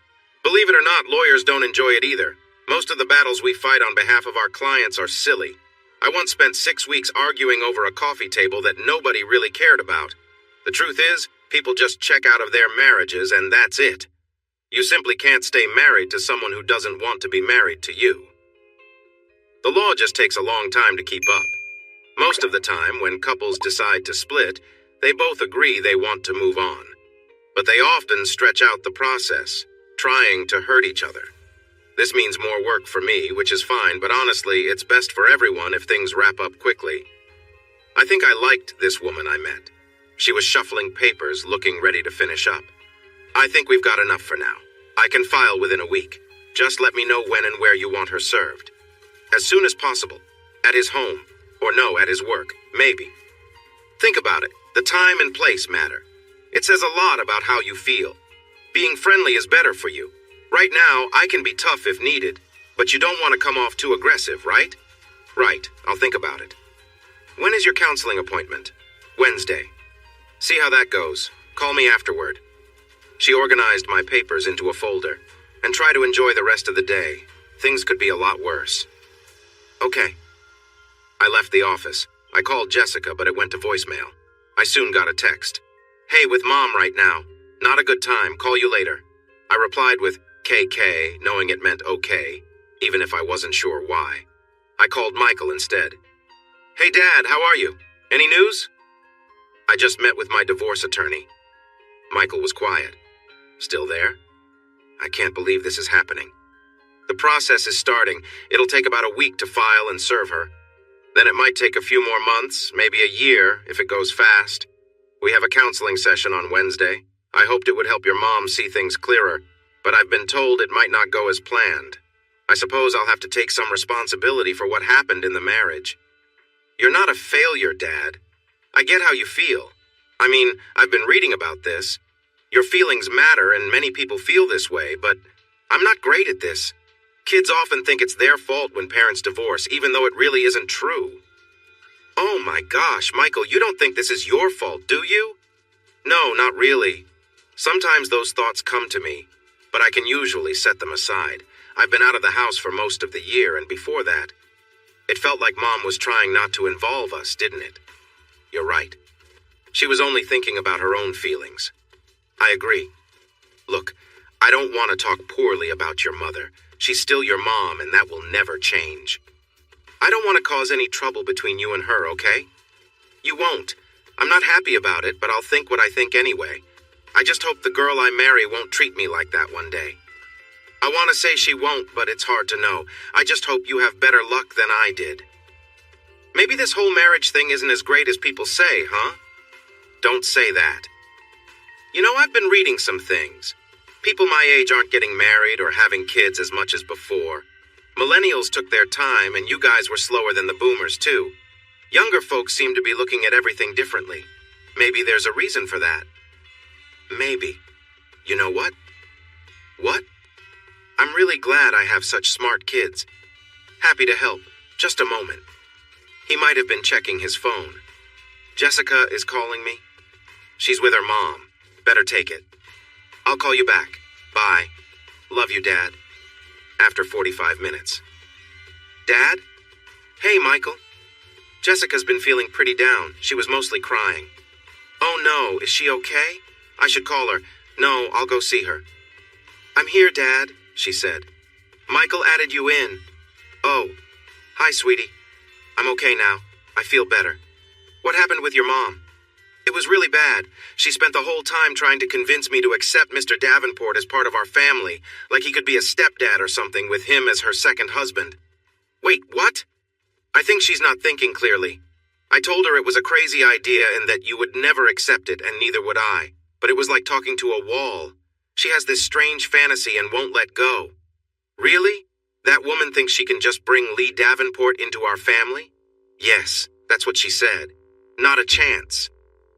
Believe it or not, lawyers don't enjoy it either. Most of the battles we fight on behalf of our clients are silly. I once spent 6 weeks arguing over a coffee table that nobody really cared about. The truth is, people just check out of their marriages and that's it. You simply can't stay married to someone who doesn't want to be married to you. The law just takes a long time to keep up. Most of the time, when couples decide to split, they both agree they want to move on. But they often stretch out the process, trying to hurt each other. This means more work for me, which is fine, but honestly, it's best for everyone if things wrap up quickly. I think I liked this woman I met. She was shuffling papers, looking ready to finish up. I think we've got enough for now. I can file within a week. Just let me know when and where you want her served. As soon as possible. At his home. Or no, at his work. Maybe. Think about it. The time and place matter. It says a lot about how you feel. Being friendly is better for you. Right now, I can be tough if needed, but you don't want to come off too aggressive, right? Right. I'll think about it. When is your counseling appointment? Wednesday. See how that goes. Call me afterward. She organized my papers into a folder, and try to enjoy the rest of the day. Things could be a lot worse. Okay. I left the office. I called Jessica, but it went to voicemail. I soon got a text. Hey, with Mom right now. Not a good time. Call you later. I replied with KK, knowing it meant okay, even if I wasn't sure why. I called Michael instead. Hey, Dad, how are you? Any news? I just met with my divorce attorney. Michael was quiet. Still there? I can't believe this is happening. The process is starting. It'll take about a week to file and serve her. Then it might take a few more months, maybe a year, if it goes fast. We have a counseling session on Wednesday. I hoped it would help your mom see things clearer, but I've been told it might not go as planned. I suppose I'll have to take some responsibility for what happened in the marriage. You're not a failure, Dad. I get how you feel. I mean, I've been reading about this. Your feelings matter, and many people feel this way, but I'm not great at this. Kids often think it's their fault when parents divorce, even though it really isn't true. Oh my gosh, Michael, you don't think this is your fault, do you? No, not really. Sometimes those thoughts come to me, but I can usually set them aside. I've been out of the house for most of the year, and before that, it felt like Mom was trying not to involve us, didn't it? You're right. She was only thinking about her own feelings. I agree. Look, I don't want to talk poorly about your mother. She's still your mom, and that will never change. I don't want to cause any trouble between you and her, okay? You won't. I'm not happy about it, but I'll think what I think anyway. I just hope the girl I marry won't treat me like that one day. I want to say she won't, but it's hard to know. I just hope you have better luck than I did. Maybe this whole marriage thing isn't as great as people say, huh? Don't say that. You know, I've been reading some things. People my age aren't getting married or having kids as much as before. Millennials took their time, and you guys were slower than the boomers, too. Younger folks seem to be looking at everything differently. Maybe there's a reason for that. Maybe. You know what? What? I'm really glad I have such smart kids. Happy to help. Just a moment. He might have been checking his phone. Jessica is calling me. She's with her mom. Better take it. I'll call you back. Bye. Love you, Dad. After 45 minutes. Dad? Hey, Michael. Jessica's been feeling pretty down. She was mostly crying. Oh no, is she okay? I should call her. No, I'll go see her. I'm here, Dad, she said. Michael added you in. Oh. Hi, sweetie. I'm okay now. I feel better. What happened with your mom? It was really bad. She spent the whole time trying to convince me to accept Mr. Davenport as part of our family, like he could be a stepdad or something with him as her second husband. Wait, what? I think she's not thinking clearly. I told her it was a crazy idea and that you would never accept it, and neither would I. But it was like talking to a wall. She has this strange fantasy and won't let go. Really? That woman thinks she can just bring Lee Davenport into our family? Yes, that's what she said. Not a chance.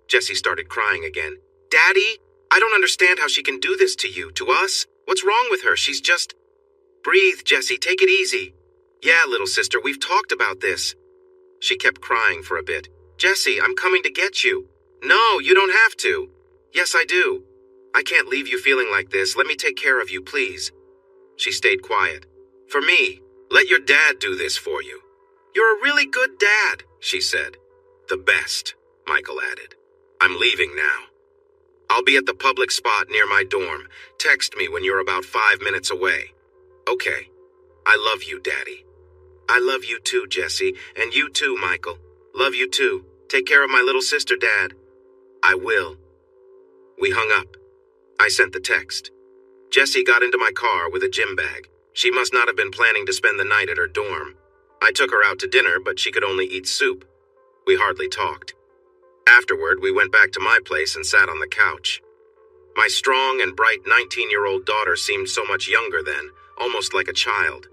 Jessie started crying again. Daddy, I don't understand how she can do this to you, to us. What's wrong with her? She's just... Breathe, Jessie, take it easy. Yeah, little sister, we've talked about this. She kept crying for a bit. Jessie, I'm coming to get you. No, you don't have to. Yes, I do. I can't leave you feeling like this. Let me take care of you, please. She stayed quiet. For me, let your dad do this for you. You're a really good dad, she said. The best, Michael added. I'm leaving now. I'll be at the public spot near my dorm. Text me when you're about 5 minutes away. Okay. I love you, Daddy. I love you too, Jessie. And you too, Michael. Love you too. Take care of my little sister, Dad. I will. We hung up. I sent the text. Jessie got into my car with a gym bag. She must not have been planning to spend the night at her dorm. I took her out to dinner, but she could only eat soup. We hardly talked. Afterward, we went back to my place and sat on the couch. My strong and bright 19-year-old daughter seemed so much younger then, almost like a child.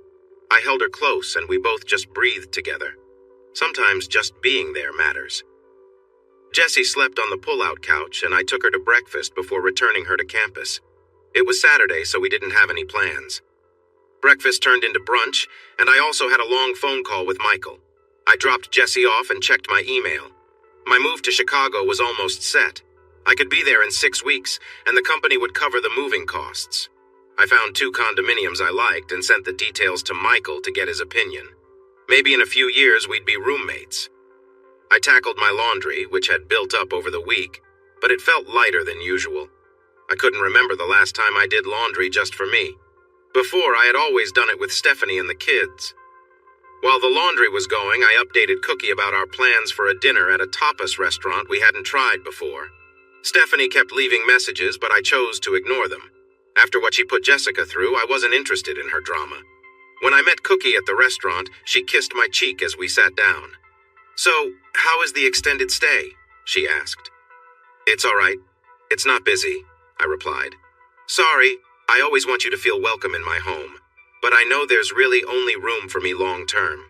I held her close and we both just breathed together. Sometimes just being there matters. Jessie slept on the pull-out couch and I took her to breakfast before returning her to campus. It was Saturday, so we didn't have any plans. Breakfast turned into brunch, and I also had a long phone call with Michael. I dropped Jessie off and checked my email. My move to Chicago was almost set. I could be there in 6 weeks, and the company would cover the moving costs. I found 2 condominiums I liked and sent the details to Michael to get his opinion. Maybe in a few years we'd be roommates. I tackled my laundry, which had built up over the week, but it felt lighter than usual. I couldn't remember the last time I did laundry just for me. Before, I had always done it with Stephanie and the kids. While the laundry was going, I updated Cookie about our plans for a dinner at a tapas restaurant we hadn't tried before. Stephanie kept leaving messages, but I chose to ignore them. After what she put Jessica through, I wasn't interested in her drama. When I met Cookie at the restaurant, she kissed my cheek as we sat down. "So, how is the extended stay?" she asked. "It's all right. It's not busy," I replied. "Sorry, I always want you to feel welcome in my home, but I know there's really only room for me long term."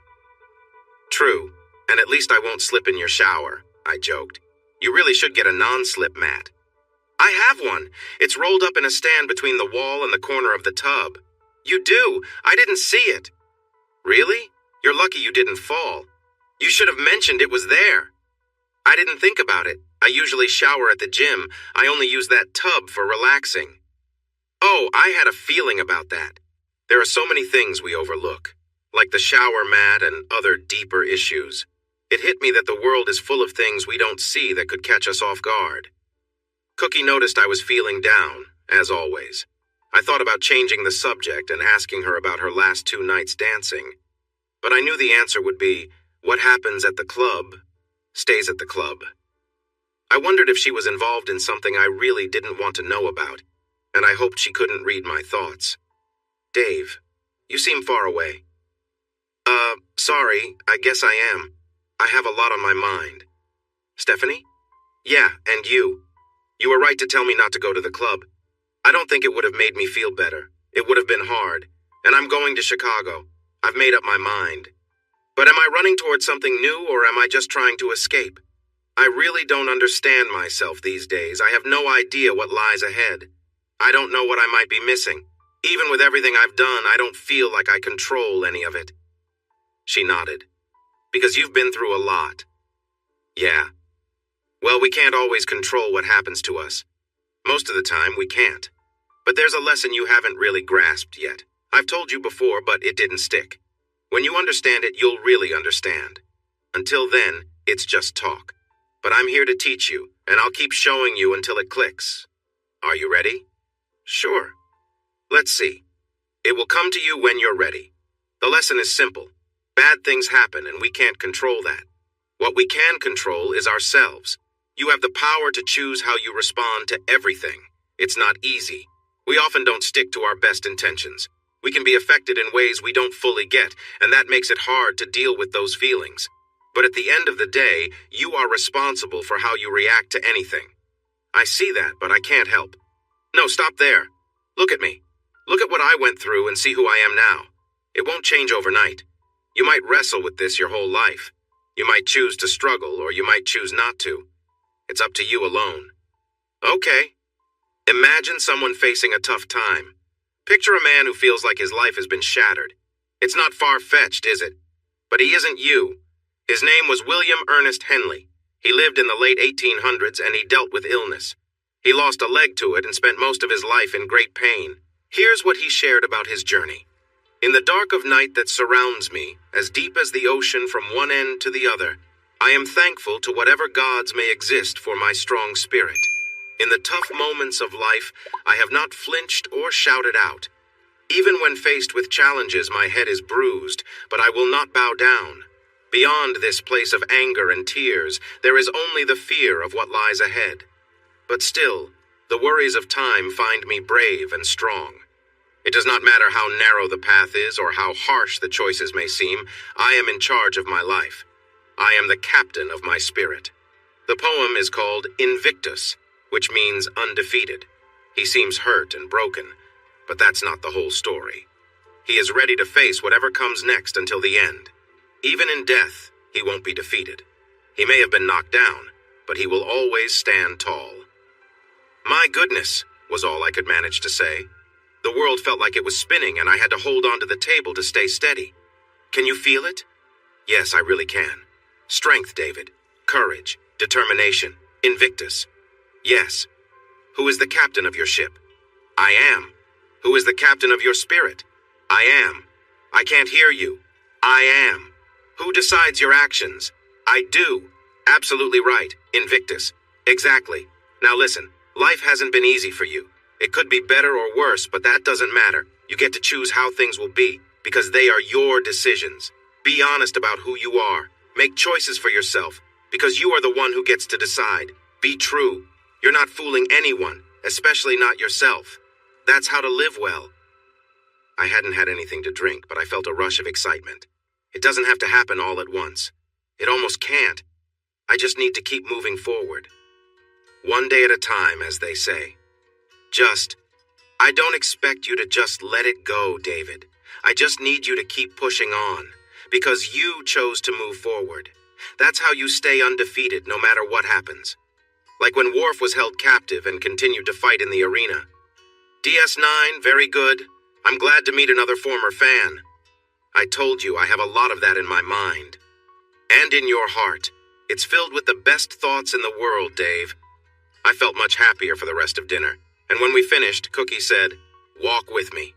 "True, and at least I won't slip in your shower," I joked. "You really should get a non-slip mat." "I have one. It's rolled up in a stand between the wall and the corner of the tub." "You do? I didn't see it." "Really? You're lucky you didn't fall. You should have mentioned it was there." "I didn't think about it. I usually shower at the gym. I only use that tub for relaxing." "Oh, I had a feeling about that. There are so many things we overlook, like the shower mat and other deeper issues. It hit me that the world is full of things we don't see that could catch us off guard." Cookie noticed I was feeling down, as always. I thought about changing the subject and asking her about her last 2 nights dancing. But I knew the answer would be, what happens at the club stays at the club. I wondered if she was involved in something I really didn't want to know about, and I hoped she couldn't read my thoughts. "Dave, you seem far away." Sorry, I guess I am. I have a lot on my mind." "Stephanie?" "Yeah, and you. You were right to tell me not to go to the club. I don't think it would have made me feel better. It would have been hard. And I'm going to Chicago. I've made up my mind. But am I running towards something new, or am I just trying to escape? I really don't understand myself these days. I have no idea what lies ahead. I don't know what I might be missing. Even with everything I've done, I don't feel like I control any of it." She nodded. "Because you've been through a lot." "Yeah. Well, we can't always control what happens to us. Most of the time, we can't. But there's a lesson you haven't really grasped yet. I've told you before, but it didn't stick. When you understand it, you'll really understand. Until then, it's just talk. But I'm here to teach you, and I'll keep showing you until it clicks. Are you ready?" "Sure. Let's see. It will come to you when you're ready. The lesson is simple. Bad things happen, and we can't control that. What we can control is ourselves. You have the power to choose how you respond to everything. It's not easy. We often don't stick to our best intentions. We can be affected in ways we don't fully get, and that makes it hard to deal with those feelings. But at the end of the day, you are responsible for how you react to anything. I see that, but I can't help. No, stop there. Look at me. Look at what I went through and see who I am now. It won't change overnight. You might wrestle with this your whole life. You might choose to struggle, or you might choose not to. It's up to you alone. Okay. Imagine someone facing a tough time. Picture a man who feels like his life has been shattered. It's not far-fetched, is it? But he isn't you. His name was William Ernest Henley. He lived in the late 1800s and he dealt with illness. He lost a leg to it and spent most of his life in great pain. Here's what he shared about his journey. "In the dark of night that surrounds me, as deep as the ocean from one end to the other, I am thankful to whatever gods may exist for my strong spirit. In the tough moments of life, I have not flinched or shouted out. Even when faced with challenges, my head is bruised, but I will not bow down. Beyond this place of anger and tears, there is only the fear of what lies ahead. But still, the worries of time find me brave and strong. It does not matter how narrow the path is or how harsh the choices may seem, I am in charge of my life. I am the captain of my spirit. The poem is called Invictus, which means undefeated. He seems hurt and broken, but that's not the whole story. He is ready to face whatever comes next until the end. Even in death, he won't be defeated. He may have been knocked down, but he will always stand tall. My goodness, was all I could manage to say. The world felt like it was spinning and I had to hold on to the table to stay steady. Can you feel it? Yes, I really can. Strength, David. Courage. Determination. Invictus. Yes. Who is the captain of your ship? I am. Who is the captain of your spirit? I am. I can't hear you. I am. Who decides your actions? I do. Absolutely right. Invictus. Exactly. Now listen, life hasn't been easy for you. It could be better or worse, but that doesn't matter. You get to choose how things will be, because they are your decisions. Be honest about who you are. Make choices for yourself, because you are the one who gets to decide. Be true. You're not fooling anyone, especially not yourself. That's how to live well. I hadn't had anything to drink, but I felt a rush of excitement. It doesn't have to happen all at once. It almost can't. I just need to keep moving forward. One day at a time, as they say. I don't expect you to just let it go, David. I just need you to keep pushing on, because you chose to move forward. That's how you stay undefeated no matter what happens. Like when Worf was held captive and continued to fight in the arena. DS9, very good. I'm glad to meet another former fan. I told you I have a lot of that in my mind. And in your heart. It's filled with the best thoughts in the world, Dave. I felt much happier for the rest of dinner. And when we finished, Cookie said, "Walk with me."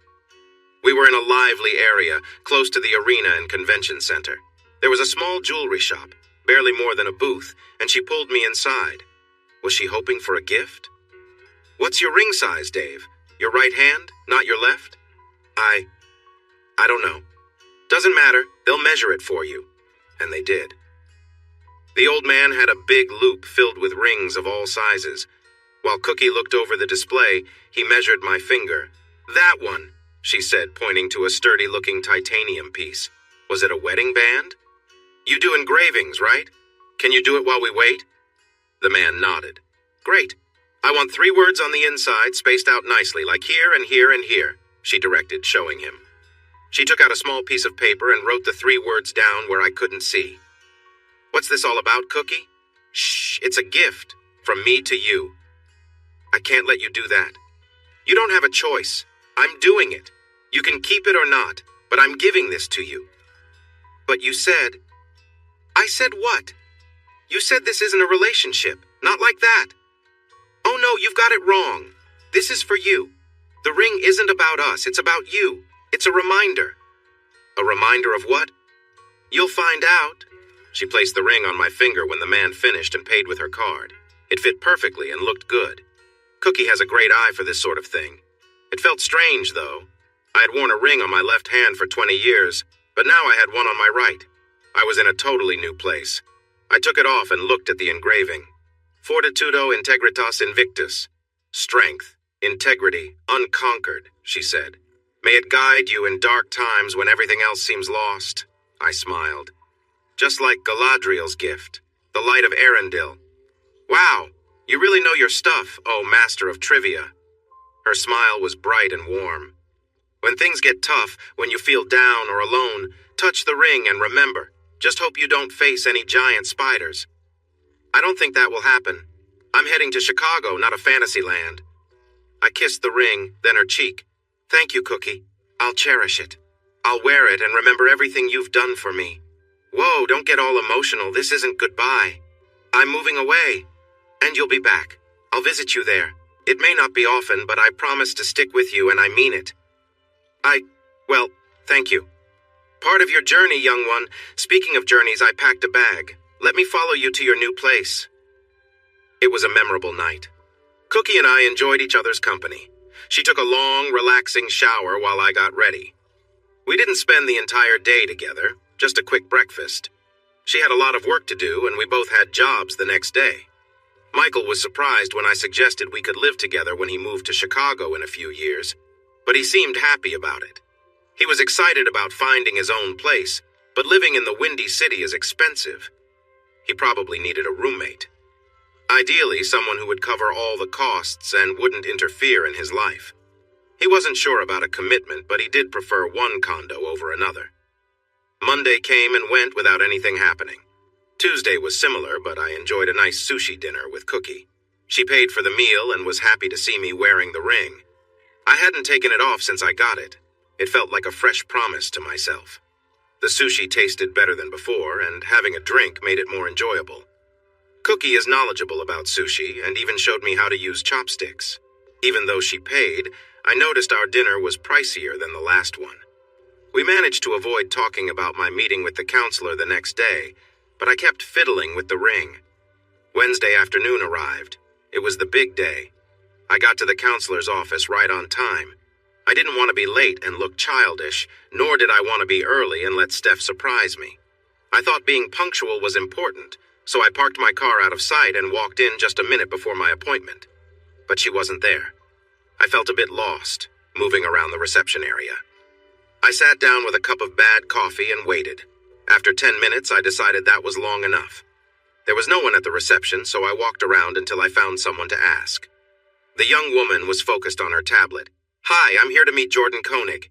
We were in a lively area, close to the arena and convention center. There was a small jewelry shop, barely more than a booth, and she pulled me inside. Was she hoping for a gift? "What's your ring size, Dave? Your right hand, not your left?" I don't know. "Doesn't matter, they'll measure it for you." And they did. The old man had a big loop filled with rings of all sizes. While Cookie looked over the display, he measured my finger. "That one," she said, pointing to a sturdy-looking titanium piece. "Was it a wedding band?" "You do engravings, right? Can you do it while we wait?" The man nodded. "Great. I want 3 words on the inside, spaced out nicely, like here and here and here," she directed, showing him. She took out a small piece of paper and wrote the 3 words down where I couldn't see. "What's this all about, Cookie?" "Shh, it's a gift. From me to you." "I can't let you do that." "You don't have a choice. I'm doing it. You can keep it or not, but I'm giving this to you." "But you said..." "I said what?" "You said this isn't a relationship. Not like that." "Oh no, you've got it wrong. This is for you. The ring isn't about us, it's about you. It's a reminder." "A reminder of what?" "You'll find out." She placed the ring on my finger when the man finished and paid with her card. It fit perfectly and looked good. Cookie has a great eye for this sort of thing. It felt strange, though. I had worn a ring on my left hand for 20 years, but now I had one on my right. I was in a totally new place. I took it off and looked at the engraving. "Fortitudo integritas invictus." Strength, integrity, unconquered, she said. "May it guide you in dark times when everything else seems lost." I smiled. "Just like Galadriel's gift, the light of Arendelle." "Wow, you really know your stuff, oh master of trivia." Her smile was bright and warm. "When things get tough, when you feel down or alone, touch the ring and remember, just hope you don't face any giant spiders." "I don't think that will happen. I'm heading to Chicago, not a fantasy land." I kissed the ring, then her cheek. "Thank you, Cookie. I'll cherish it. I'll wear it and remember everything you've done for me." "Whoa, don't get all emotional. This isn't goodbye. I'm moving away. And you'll be back. I'll visit you there. It may not be often, but I promise to stick with you and I mean it." Well, thank you. "Part of your journey, young one. Speaking of journeys, I packed a bag. Let me follow you to your new place." It was a memorable night. Cookie and I enjoyed each other's company. She took a long, relaxing shower while I got ready. We didn't spend the entire day together, just a quick breakfast. She had a lot of work to do, and we both had jobs the next day. Michael was surprised when I suggested we could live together when he moved to Chicago in a few years. but he seemed happy about it. He was excited about finding his own place, but living in the Windy City is expensive. He probably needed a roommate. Ideally, someone who would cover all the costs and wouldn't interfere in his life. He wasn't sure about a commitment, but he did prefer one condo over another. Monday came and went without anything happening. Tuesday was similar, but I enjoyed a nice sushi dinner with Cookie. She paid for the meal and was happy to see me wearing the ring. I hadn't taken it off since I got it. It felt like a fresh promise to myself. The sushi tasted better than before, and having a drink made it more enjoyable. Cookie is knowledgeable about sushi and even showed me how to use chopsticks. Even though she paid, I noticed our dinner was pricier than the last one. We managed to avoid talking about my meeting with the counselor the next day, but I kept fiddling with the ring. Wednesday afternoon arrived. It was the big day. I got to the counselor's office right on time. I didn't want to be late and look childish, nor did I want to be early and let Steph surprise me. I thought being punctual was important, so I parked my car out of sight and walked in just a minute before my appointment. But she wasn't there. I felt a bit lost, moving around the reception area. I sat down with a cup of bad coffee and waited. After 10 minutes, I decided that was long enough. There was no one at the reception, so I walked around until I found someone to ask. The young woman was focused on her tablet. "Hi, I'm here to meet Jordan Koenig.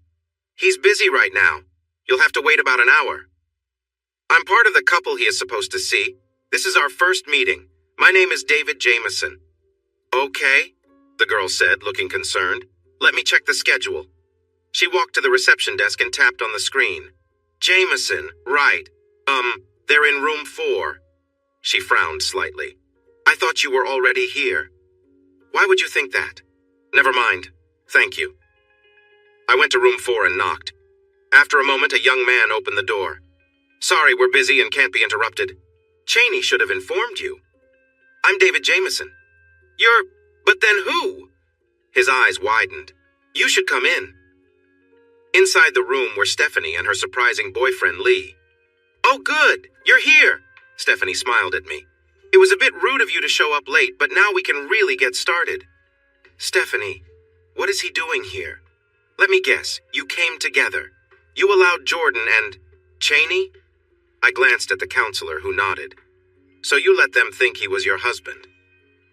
He's busy right now. You'll have to wait about an hour." "I'm part of the couple he is supposed to see. This is our first meeting. My name is David Jameson." "Okay," the girl said, looking concerned. "Let me check the schedule." She walked to the reception desk and tapped on the screen. "Jameson, right. They're in room 4. She frowned slightly. "I thought you were already here." "Why would you think that?" "Never mind. Thank you." I went to room 4 and knocked. After a moment, a young man opened the door. "Sorry, we're busy and can't be interrupted." "Cheney should have informed you." "I'm David Jameson." But then who?" His eyes widened. "You should come in." Inside the room were Stephanie and her surprising boyfriend, Lee. "Oh, good. You're here." Stephanie smiled at me. "It was a bit rude of you to show up late, but now we can really get started." "Stephanie, what is he doing here?" "Let me guess. You came together. You allowed Jordan and Cheney?" I glanced at the counselor, who nodded. "So you let them think he was your husband?"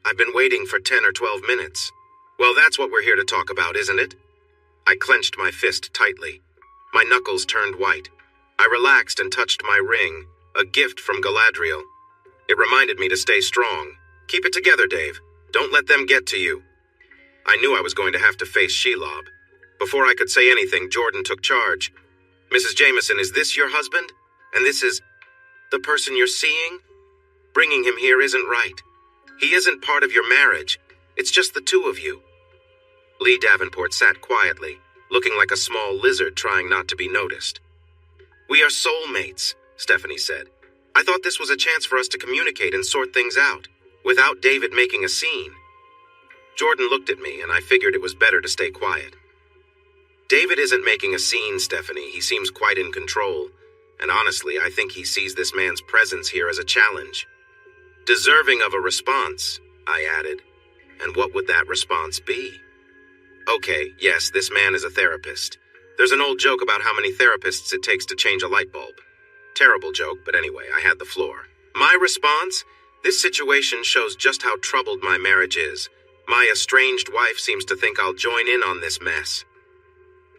"I've been waiting for 10 or 12 minutes. Well, that's what we're here to talk about, isn't it?" I clenched my fist tightly. My knuckles turned white. I relaxed and touched my ring, a gift from Galadriel. It reminded me to stay strong. "Keep it together, Dave. Don't let them get to you." I knew I was going to have to face Shelob. Before I could say anything, Jordan took charge. "Mrs. Jameson, is this your husband? And this is the person you're seeing? Bringing him here isn't right. He isn't part of your marriage. It's just the two of you." Lee Davenport sat quietly, looking like a small lizard trying not to be noticed. "We are soulmates," Stephanie said. "I thought this was a chance for us to communicate and sort things out, without David making a scene." Jordan looked at me, and I figured it was better to stay quiet. "David isn't making a scene, Stephanie. He seems quite in control, and honestly, I think he sees this man's presence here as a challenge. Deserving of a response," I added. "And what would that response be?" "Okay, yes, this man is a therapist. There's an old joke about how many therapists it takes to change a light bulb. Terrible joke, but anyway, I had the floor. My response? This situation shows just how troubled my marriage is. My estranged wife seems to think I'll join in on this mess."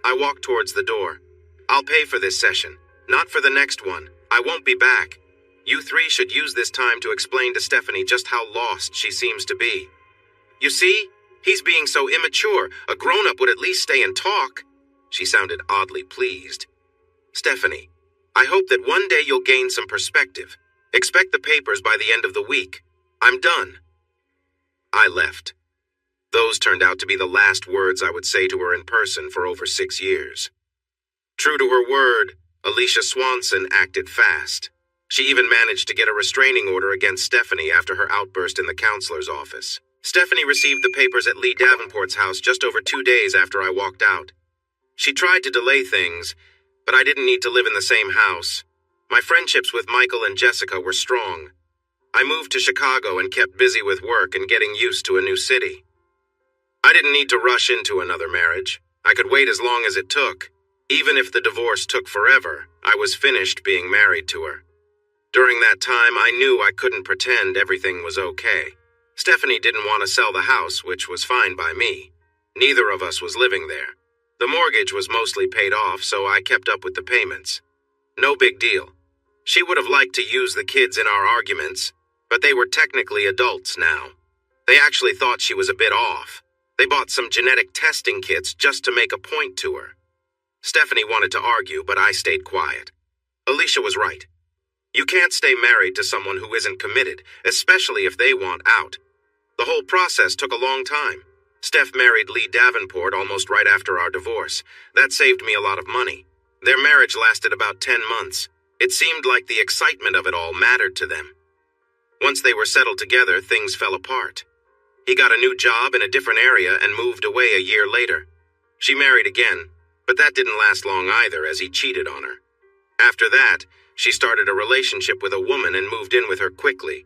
I walked towards the door. "I'll pay for this session, not for the next one. I won't be back. You three should use this time to explain to Stephanie just how lost she seems to be. You see? He's being so immature. A grown-up would at least stay and talk." She sounded oddly pleased. "Stephanie, I hope that one day you'll gain some perspective. Expect the papers by the end of the week. I'm done." I left. Those turned out to be the last words I would say to her in person for over 6 years. True to her word, Alicia Swanson acted fast. She even managed to get a restraining order against Stephanie after her outburst in the counselor's office. Stephanie received the papers at Lee Davenport's house just over 2 days after I walked out. She tried to delay things, but I didn't need to live in the same house. My friendships with Michael and Jessica were strong. I moved to Chicago and kept busy with work and getting used to a new city. I didn't need to rush into another marriage. I could wait as long as it took. Even if the divorce took forever, I was finished being married to her. During that time, I knew I couldn't pretend everything was okay. Stephanie didn't want to sell the house, which was fine by me. Neither of us was living there. The mortgage was mostly paid off, so I kept up with the payments. No big deal. She would have liked to use the kids in our arguments, but they were technically adults now. They actually thought she was a bit off. They bought some genetic testing kits just to make a point to her. Stephanie wanted to argue, but I stayed quiet. Alicia was right. You can't stay married to someone who isn't committed, especially if they want out. The whole process took a long time. Steph married Lee Davenport almost right after our divorce. That saved me a lot of money. Their marriage lasted about 10 months. It seemed like the excitement of it all mattered to them. Once they were settled together, things fell apart. He got a new job in a different area and moved away a year later. She married again, but that didn't last long either as he cheated on her. After that, she started a relationship with a woman and moved in with her quickly.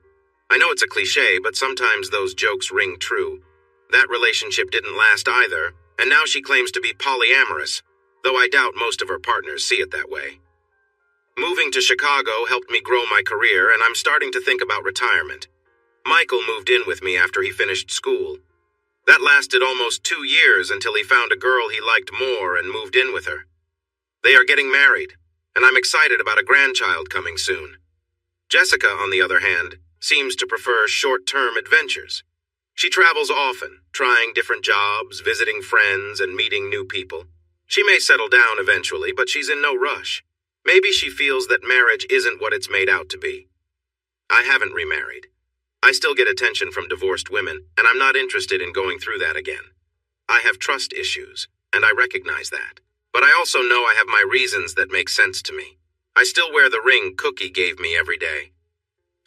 I know it's a cliché, but sometimes those jokes ring true. That relationship didn't last either, and now she claims to be polyamorous, though I doubt most of her partners see it that way. Moving to Chicago helped me grow my career, and I'm starting to think about retirement. Michael moved in with me after he finished school. That lasted almost 2 years until he found a girl he liked more and moved in with her. They are getting married, and I'm excited about a grandchild coming soon. Jessica, on the other hand, seems to prefer short-term adventures. She travels often, trying different jobs, visiting friends, and meeting new people. She may settle down eventually, but she's in no rush. Maybe she feels that marriage isn't what it's made out to be. I haven't remarried. I still get attention from divorced women, and I'm not interested in going through that again. I have trust issues, and I recognize that. But I also know I have my reasons that make sense to me. I still wear the ring Cookie gave me every day.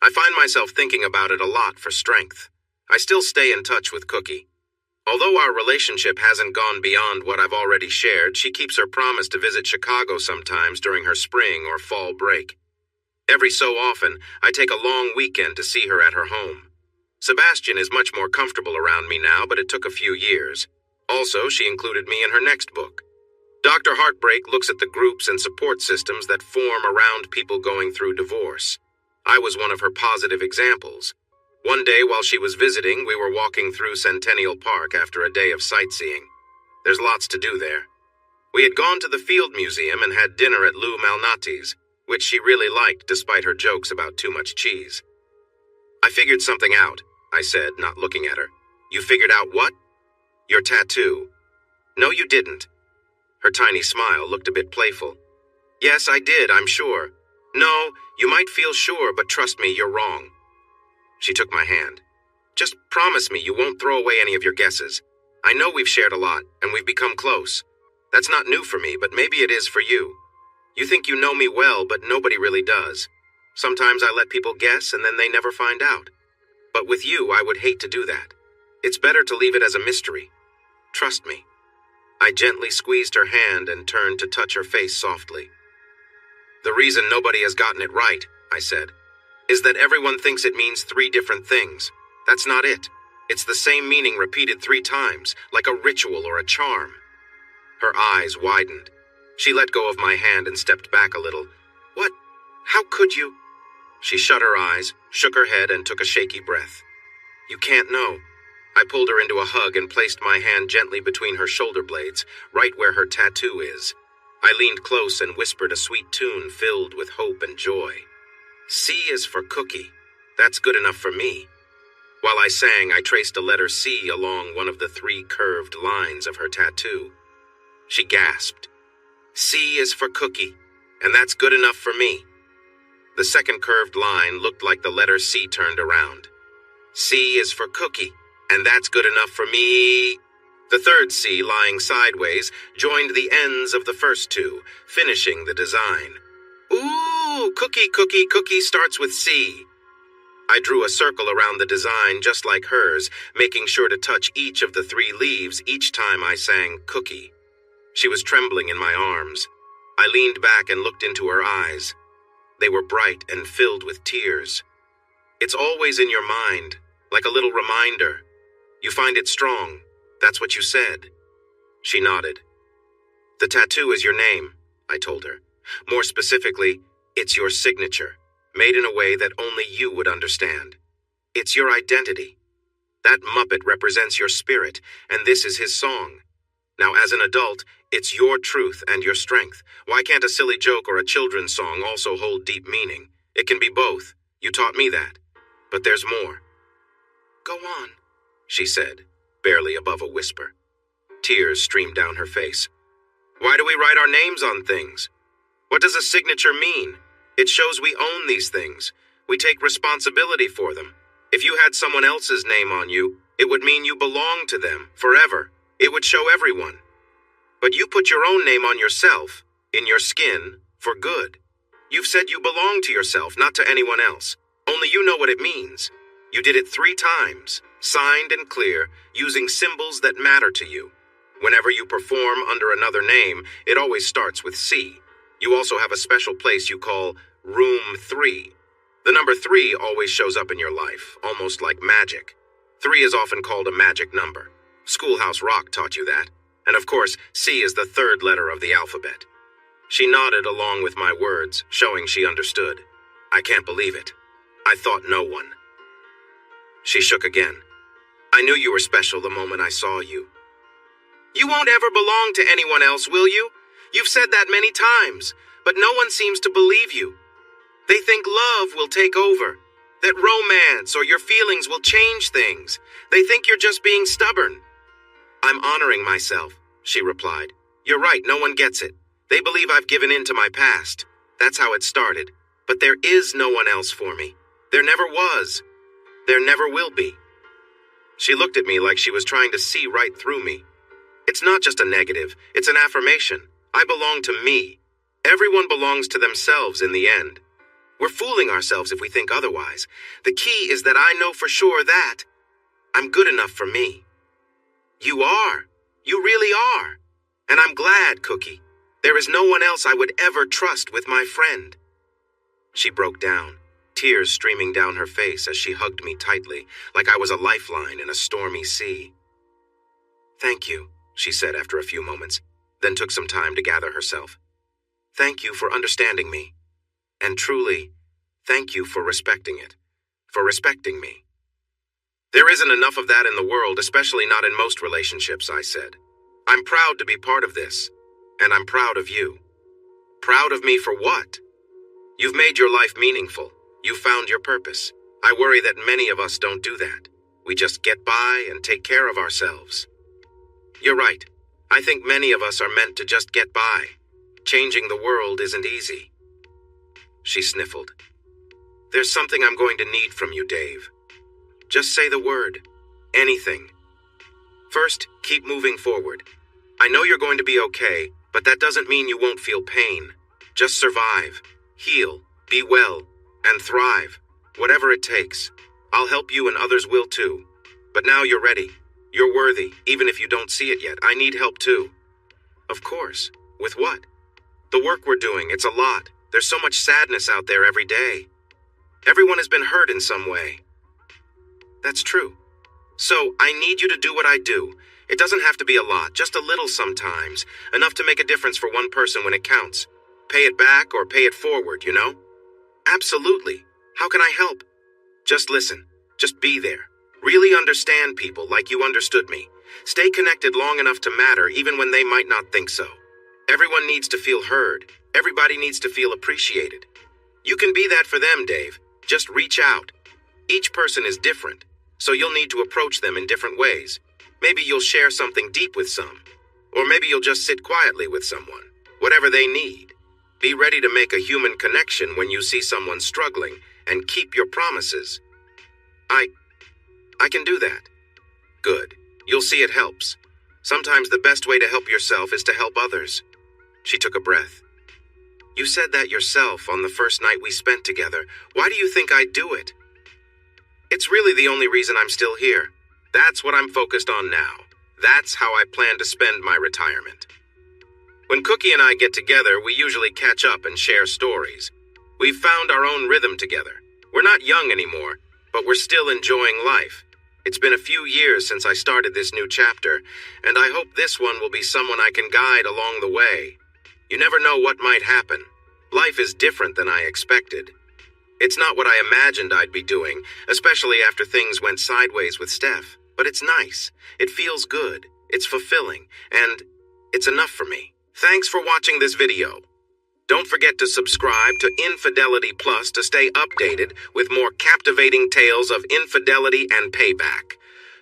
I find myself thinking about it a lot for strength. I still stay in touch with Cookie. Although our relationship hasn't gone beyond what I've already shared, she keeps her promise to visit Chicago sometimes during her spring or fall break. Every so often, I take a long weekend to see her at her home. Sebastian is much more comfortable around me now, but it took a few years. Also, she included me in her next book. Dr. Heartbreak looks at the groups and support systems that form around people going through divorce. I was one of her positive examples. One day while she was visiting, we were walking through Centennial Park after a day of sightseeing. There's lots to do there. We had gone to the Field Museum and had dinner at Lou Malnati's, which she really liked despite her jokes about too much cheese. I figured something out, I said, not looking at her. You figured out what? Your tattoo. No, you didn't. Her tiny smile looked a bit playful. Yes, I did, I'm sure. No, you might feel sure, but trust me, you're wrong. She took my hand. Just promise me you won't throw away any of your guesses. I know we've shared a lot, and we've become close. That's not new for me, but maybe it is for you. You think you know me well, but nobody really does. Sometimes I let people guess, and then they never find out. But with you, I would hate to do that. It's better to leave it as a mystery. Trust me. I gently squeezed her hand and turned to touch her face softly. The reason nobody has gotten it right, I said, is that everyone thinks it means 3 different things. That's not it. It's the same meaning repeated 3 times, like a ritual or a charm. Her eyes widened. She let go of my hand and stepped back a little. What? How could you? She shut her eyes, shook her head, and took a shaky breath. You can't know. I pulled her into a hug and placed my hand gently between her shoulder blades, right where her tattoo is. I leaned close and whispered a sweet tune filled with hope and joy. C is for Cookie. That's good enough for me. While I sang, I traced a letter C along one of the 3 curved lines of her tattoo. She gasped. C is for Cookie, and that's good enough for me. The second curved line looked like the letter C turned around. C is for Cookie, and that's good enough for me. The third C, lying sideways, joined the ends of the first 2, finishing the design. Ooh, Cookie, Cookie, Cookie starts with C. I drew a circle around the design just like hers, making sure to touch each of the 3 leaves each time I sang Cookie. She was trembling in my arms. I leaned back and looked into her eyes. They were bright and filled with tears. It's always in your mind, like a little reminder. You find it strong. That's what you said. She nodded. The tattoo is your name, I told her. More specifically, it's your signature, made in a way that only you would understand. It's your identity. That Muppet represents your spirit, and this is his song. Now, as an adult, it's your truth and your strength. Why can't a silly joke or a children's song also hold deep meaning? It can be both. You taught me that. But there's more. Go on, she said, barely above a whisper. Tears streamed down her face. Why do we write our names on things? What does a signature mean? It shows we own these things. We take responsibility for them. If you had someone else's name on you, it would mean you belong to them forever. It would show everyone. But you put your own name on yourself, in your skin, for good. You've said you belong to yourself, not to anyone else. Only you know what it means. You did it 3 times, signed and clear, using symbols that matter to you. Whenever you perform under another name, it always starts with C. You also have a special place you call Room 3. The number 3 always shows up in your life, almost like magic. 3 is often called a magic number. Schoolhouse Rock taught you that. And of course, C is the 3rd letter of the alphabet. She nodded along with my words, showing she understood. I can't believe it. I thought no one. She shook again. I knew you were special the moment I saw you. You won't ever belong to anyone else, will you? You've said that many times, but no one seems to believe you. They think love will take over, that romance or your feelings will change things. They think you're just being stubborn. I'm honoring myself, she replied. You're right, no one gets it. They believe I've given in to my past. That's how it started. But there is no one else for me. There never was. There never will be. She looked at me like she was trying to see right through me. It's not just a negative, it's an affirmation. I belong to me. Everyone belongs to themselves in the end. We're fooling ourselves if we think otherwise. The key is that I know for sure that I'm good enough for me. You are. You really are. And I'm glad, Cookie. There is no one else I would ever trust with my friend. She broke down, tears streaming down her face as she hugged me tightly, like I was a lifeline in a stormy sea. Thank you, she said after a few moments, then took some time to gather herself. Thank you for understanding me. And truly, thank you for respecting it, for respecting me. There isn't enough of that in the world, especially not in most relationships, I said. I'm proud to be part of this, and I'm proud of you. Proud of me for what? You've made your life meaningful. You found your purpose. I worry that many of us don't do that. We just get by and take care of ourselves. You're right. I think many of us are meant to just get by. Changing the world isn't easy. She sniffled. There's something I'm going to need from you, Dave. Just say the word. Anything. First, keep moving forward. I know you're going to be okay, but that doesn't mean you won't feel pain. Just survive, heal, be well, and thrive. Whatever it takes. I'll help you and others will too. But now you're ready. You're worthy, even if you don't see it yet. I need help too. Of course. With what? The work we're doing, it's a lot. There's so much sadness out there every day. Everyone has been hurt in some way. That's true. So, I need you to do what I do. It doesn't have to be a lot, just a little sometimes. Enough to make a difference for one person when it counts. Pay it back or pay it forward, you know? Absolutely. How can I help? Just listen. Just be there. Really understand people like you understood me. Stay connected long enough to matter even when they might not think so. Everyone needs to feel heard. Everybody needs to feel appreciated. You can be that for them, Dave. Just reach out. Each person is different, so you'll need to approach them in different ways. Maybe you'll share something deep with some, or maybe you'll just sit quietly with someone. Whatever they need. Be ready to make a human connection when you see someone struggling, and keep your promises. I can do that. Good. You'll see it helps. Sometimes the best way to help yourself is to help others. She took a breath. You said that yourself on the first night we spent together. Why do you think I'd do it? It's really the only reason I'm still here. That's what I'm focused on now. That's how I plan to spend my retirement. When Cookie and I get together, we usually catch up and share stories. We've found our own rhythm together. We're not young anymore, but we're still enjoying life. It's been a few years since I started this new chapter, and I hope this one will be someone I can guide along the way. You never know what might happen. Life is different than I expected. It's not what I imagined I'd be doing, especially after things went sideways with Steph. But it's nice. It feels good. It's fulfilling. And it's enough for me. Thanks for watching this video. Don't forget to subscribe to Infidelity Plus to stay updated with more captivating tales of infidelity and payback.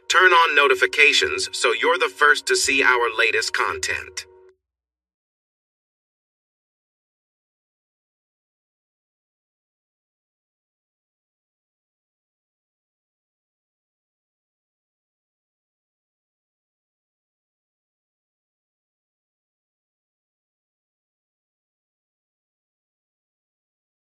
Turn on notifications so you're the first to see our latest content.